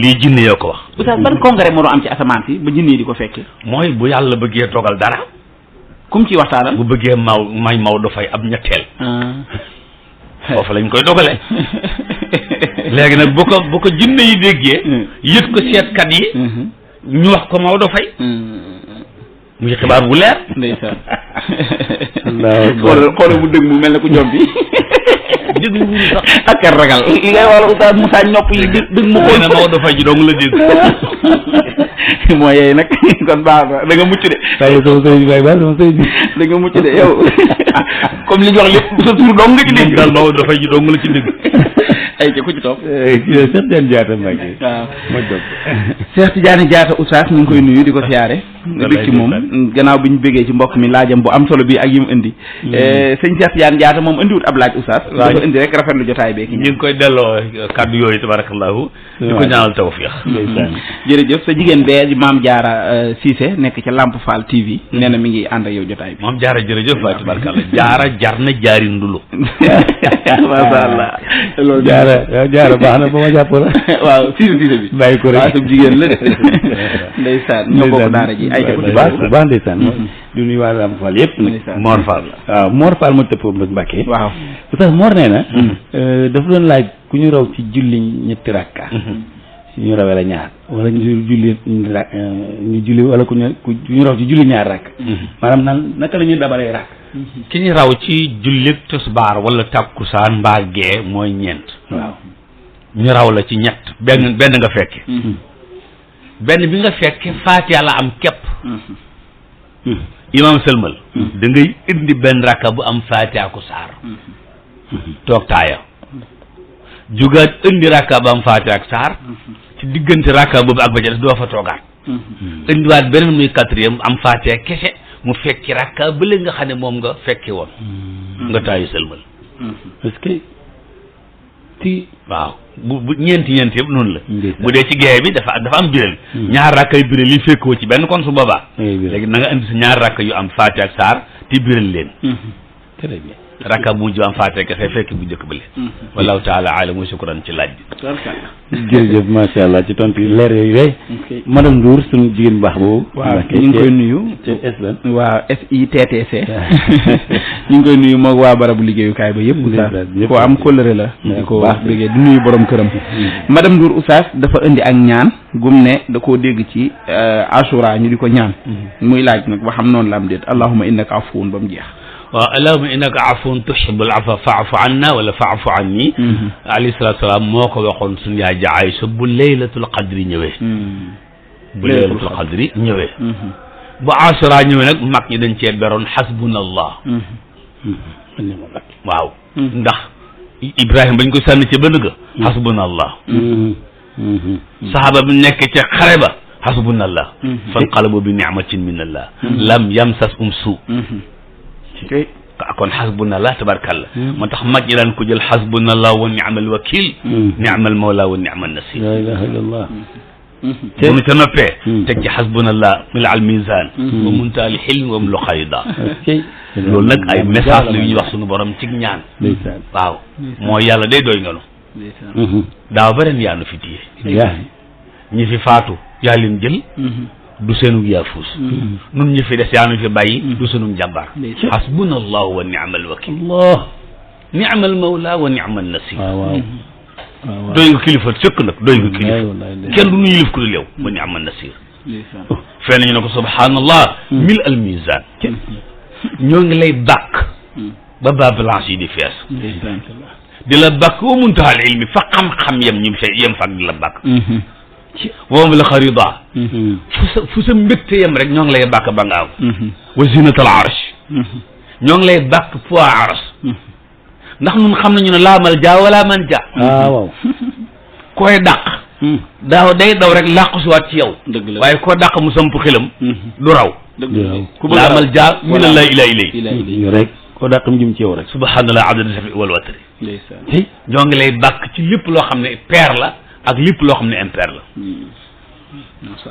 Speaker 2: lii jinne yoo ko wax
Speaker 4: oustaz ban congrès moo doon am ci asamaan si ba jinne yi di ko fekke
Speaker 2: mooy bu yàlla bëggee dogal dara
Speaker 4: kum ci waxtaanal
Speaker 2: bu bëggee may Maodo Faye ab ñetteel foofu lañ koy dogale léegi nag bu ko jinne yi déggee yët ko seetkat yi ñu wax ko Maodo Faye muy xibaar bu leer
Speaker 4: ndeysaan xoolal bu dëgg mu mel ne ku jom bi
Speaker 2: déglu wuñu sax
Speaker 4: ak ragal li ngay wax oustaz Moussa nopp yi dëgg mu xool
Speaker 2: na Maodo Faye ji dong la dégg
Speaker 4: mooy yooyu nag kon baax na da nga mucc de
Speaker 3: sama sëriñ bay ba sama sëriñ
Speaker 4: da nga mucc de yow comme li ñu wax lépp sa tur dong nga ci dégg
Speaker 2: daal Maodo Faye ji dong la ci dégg
Speaker 4: ay ca ku ci topp
Speaker 3: Cheikh Tidiane Diatta Mbacké
Speaker 4: waaw
Speaker 3: ma jóg
Speaker 4: Cheikh Tidiane Diatta oustaz ñu ngi koy nuyu di ko siyaare nga dëkk ci moom gannaaw bi ñu bëggee ci mbokk mi laajam bu am solo bi ak yi mu indi sëñ Cheikh Tidiane Diatta moom indiwut ab laaj oustaz dafa indi rek rafetlu jotaay beeki
Speaker 2: ñu ngi koy delloo kàddu yooyu tabarakallahu di ko ñaanal tawfiix
Speaker 4: jërëjëf sa jigéen bee di Maam Jaara Cissé nekk ca Lamp Fall TV nee na mi ngi ànd ak yow jotaay bi
Speaker 2: Maam Jaara jërëjëf waay tabarakallah jaara jar na jaari ndulu
Speaker 4: masha Allah loolu
Speaker 3: jaara baax na ba ma jàpp la
Speaker 4: waaw Cissé bi
Speaker 3: bàyyi ko rek
Speaker 4: waaw sa jigéen la de ndeysaan ñoo bokk daara ji ay
Speaker 3: baax ndeysaan du nuyu waa Lamp Fall yëpp nag
Speaker 2: Mor Fall
Speaker 3: waaw Mor Fall ma tëpp nag Mbacké
Speaker 4: waaw
Speaker 3: oustaz Mor nee na dafa doon laaj ku ñu raw ci julli ñetti rakka ñu rawee la ñaar wala ñu julli wala ku ñu raw ci julli ñaar rakk maanaam naan naka la ñuy dabalee rakk
Speaker 2: ki ñu raw ci julli tisbaar wala takkusaan mbaa gee mooy ñeent
Speaker 3: waaw
Speaker 2: ñu raw la ci ñett benn nga fekke benn bi nga fekke Faatiha la am képp imam sëlmal da ngay indi benn rakka bu am Faatiha ku saar toog taaya jugaat indi rakka bu am Faatiha ak saar ci diggante rakka boobu ak ba ca des doo fa toogaat indiwaat beneen muy quatrième am Faatiha kese mu fekki rakka ba léegi nga xam ne moom nga fekke woon nga taayu sëlmal
Speaker 3: est-ce que ci
Speaker 2: waaw bu ñeenti yëpp noonu la bu dee ci géeye bi dafa am biral ñaar rakka yu biral yi fekkoo ci benn kon su boobaa léegi na nga indi si ñaar rakka yu am Faatiha ak saar te biral leen
Speaker 3: très bien
Speaker 2: rakka bu mujj am Faatiha kese fekk bu njëkk bële wallahu taala alam wa shukran ci laaj bi
Speaker 3: jërëjëf macha allah ci tontu leer yooyu rey madame Ndour suñu jigéen baax boobu
Speaker 4: waaw ñu ngi koy nuyu waa SITTC ñu ngi koy nuyu moog waa barabu liggéeyukaay ba yëpp oustaz ko am kóllëre la di ko bëggee di nuyu borom këram madame Ndour oustaz dafa indi ak ñaan gum ne da koo dégg ci Ashura ñu di ko ñaan muy laaj nag ba xam noonu la am déet allahumma innaka afuwun ba mu jeex
Speaker 2: waaw allahumma innaka afuwun tuhibbul afwa fa'fu anna wala fa'fu anni alayhi salaatu salaam moo ko waxoon suñu yaay ja Aysa bu laylatul qadri ñëwee bu laylatul qadri ñëwee bu Ashura ñëwee nag mag ñi dañ cee beroon hasbunallah waaw ndax Ibrahima bañ ko sànni ca bënd ga hasbunallah saxaaba bi nekk ca xare ba hasbunallah fanqalabu bi ni'matin minallah lam yamsashum suu kon xasbunallah tabarkalla moo tax mag ñi daan ko jël xasbunallah wa ni'mal wakil ni'mal mawla wa ni'mal nasir
Speaker 3: la ilaha illallah
Speaker 2: bu nu ca noppee teg ci xasbunallah mil al mizan wa muntaal xilm wa mlu xayda loolu nag ay message la yu ñuy wax suñu borom cig ñaan waaw mooy yàlla day doy nganu daaw ba ren yaa nu fi téye
Speaker 3: yaa
Speaker 2: ñi fi faatu yaa leen jël du seenu yaafuus nun ñi fi des yaa nu fi bàyyi du seenu jàmbaar hasbuna allahu wa ni'mal wakil
Speaker 3: allah
Speaker 2: ni'mal mawla wa ni'mal nasir
Speaker 3: waaw
Speaker 2: doy nga kilifa sëkk nag doy nga kilifa kenn du nu yilif ku dul yow wa ni'mal nasir fee nañu ne ko subhanallah mil al mizan ñoo ngi lay bàkk ba ba blanche yi di fees di la bàkk wa muntaha al ilmi fa xam-xam yem fa di la bàkk moom la xarida fu sa mbégte yem rek ñoo ngi lay bàkk ba ngaaw wa zinatal arsh ñoo ngi lay bàkk poids arsh ndax ñun xam nañu ne laa mal jaa wala man jaa
Speaker 3: waaw
Speaker 2: koy dàq day daw rek làqusuwaat ci yow waaye koo dàq mu samp xelam du raw ku bëgg laa mal jaa min allah ila ilay
Speaker 3: rek koo dàq mu jëm ci yow rek
Speaker 2: subhanallah adada safi wal watri ñoo ngi lay bàkk ci lépp loo xam ne pair la ak lépp loo xam ne impair la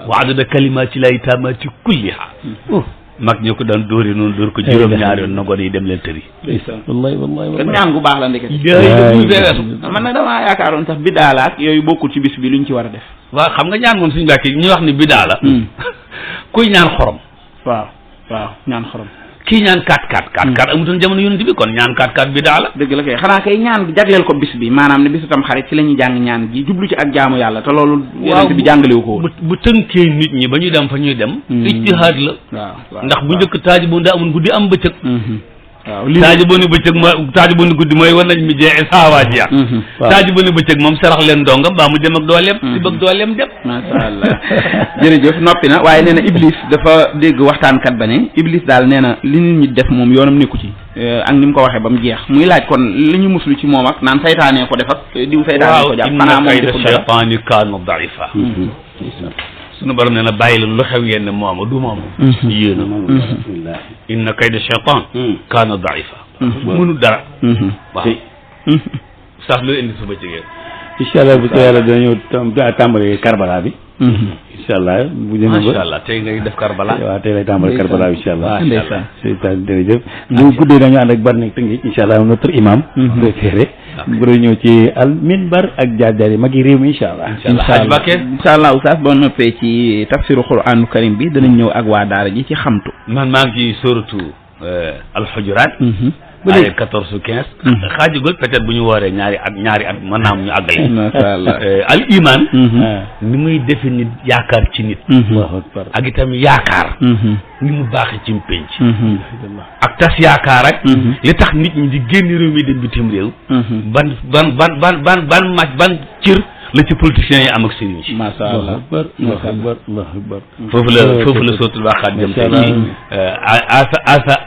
Speaker 2: wa adada kalimaati laahi taamaati kulliha mag ñoo ko daan dóori noonu dóor ko juróom-ñaari yoon nagone yi dem leen tëri
Speaker 4: wallahi ñaan gu baax la ndeket man nag damaa yaakaaroon sax bidaa la ak yooyu bokkul ci bis bi luñ ci war a def
Speaker 2: waaw xam nga ñaan moom suñu bàkkee ñu wax ni bidaa la kuy ñaan xorom
Speaker 4: waaw ñaan xorom
Speaker 2: kii ñaan 4-4 amutoon jamono yonent bi kon ñaan 4-4 bidaa la
Speaker 4: dëgg la kay xanaa kay ñaan jagleel ko bis bi maanaam ne bisu tam xarit ci la ñuy jàng ñaan gi jublu ci ak jaamu yàlla te loolu yonent bi jàngalewu ko
Speaker 2: bu tënkee nit ñi ba ñuy dem fa ñuy dem ijtihaad la
Speaker 4: waaw
Speaker 2: ndax bu njëkk taaji bu nda amul guddi am bëccëg
Speaker 4: waaw
Speaker 2: taaji boo ni bëccëg mooy taaji boo ni guddi mooy war nañ mi jee saawaa ji taaji boo ni bëccëg moom sarax leen dongam baa mu dem ak dooleem si bëgg dooleem dem
Speaker 4: masha Allah jërëjëf noppi na waaye nee na Iblis dafa dégg waxtaankat ba ne Iblis daal nee na li nit ñi def moom yoonam nekku ci ak ni mu ko waxee ba mu jeex muy laaj kon li ñu muslu ci moom ak naan saytaanee ko def ak diw saytaanee ko jàpp xanaa moom
Speaker 2: inna kayda shaytaani kaana daifa suñu borom nee na bàyyi leen lu xew ngeen ne mooma du moom yéena inna kayda shaytaan kaana daifa mënu dara waaw sax lu indi suba jigéen
Speaker 3: incha allah bu ko yàlla dina ñëw tàmbali Karbala bi incha allah bu jëm ba
Speaker 2: macha allah tey ngay def Karbala
Speaker 3: waaw tey lay tàmbali Karbala bi incha allah seytaan jërëjëf bu guddee dañu ànd ak bar nekk tëngi incha allah notre imam préféré bu doon ñëw ci al minbar ak jaar-jaar yi mag yi réew mi incha allah
Speaker 4: incha allah oustaz boo noppee ci tafsiru qur'anu karim bi danañ ñëw ak waa daara ji ci xamtu
Speaker 2: man maa ngi ci suratu al-Hujurat ay 14-15 xaajugul peut-être bu ñu wooree ñaari at mën naa am ñu àggale
Speaker 4: masha Allah
Speaker 2: al iman ni muy defe nit yaakaar ci nit ak itam yaakaar ni mu baaxee ci pénc ak tas yaakaar ak li tax nit ñi di génn réew mi dem bitim réew ban cër la ci politiciens yi am ak sëriñ si
Speaker 4: masha Allah
Speaker 2: foofu la sootul baaxaat jëm tey ci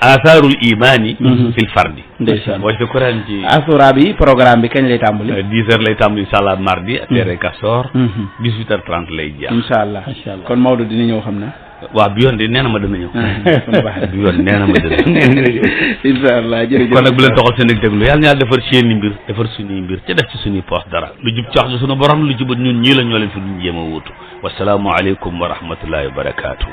Speaker 2: athaarul imaani fil fardi
Speaker 4: ndeysaan
Speaker 2: boo ci Quran ci
Speaker 4: asura bi programme bi kañ lay tàmbali
Speaker 2: 10h lay tàmbali incha allah mardi teere Kastoor 18h30 lay jeex
Speaker 4: incha allah kon Maodo dina ñëw xam na
Speaker 2: waaw bi yoon de nee na ma dana ñëw bi yoon nee na ma dana
Speaker 4: incha allah jërëjëf
Speaker 2: kon nag bu leen toxal seen ak déglu yàlla na yàlla defar seeni mbir defar suñuy mbir te def ci suñuy poos dara lu jub cox ci suñu borom lu jubut ñun ñii la ñoo leen fi duñ jéem a wuutu wasalaamu aleykum wa rahmatullahi wa barakaatu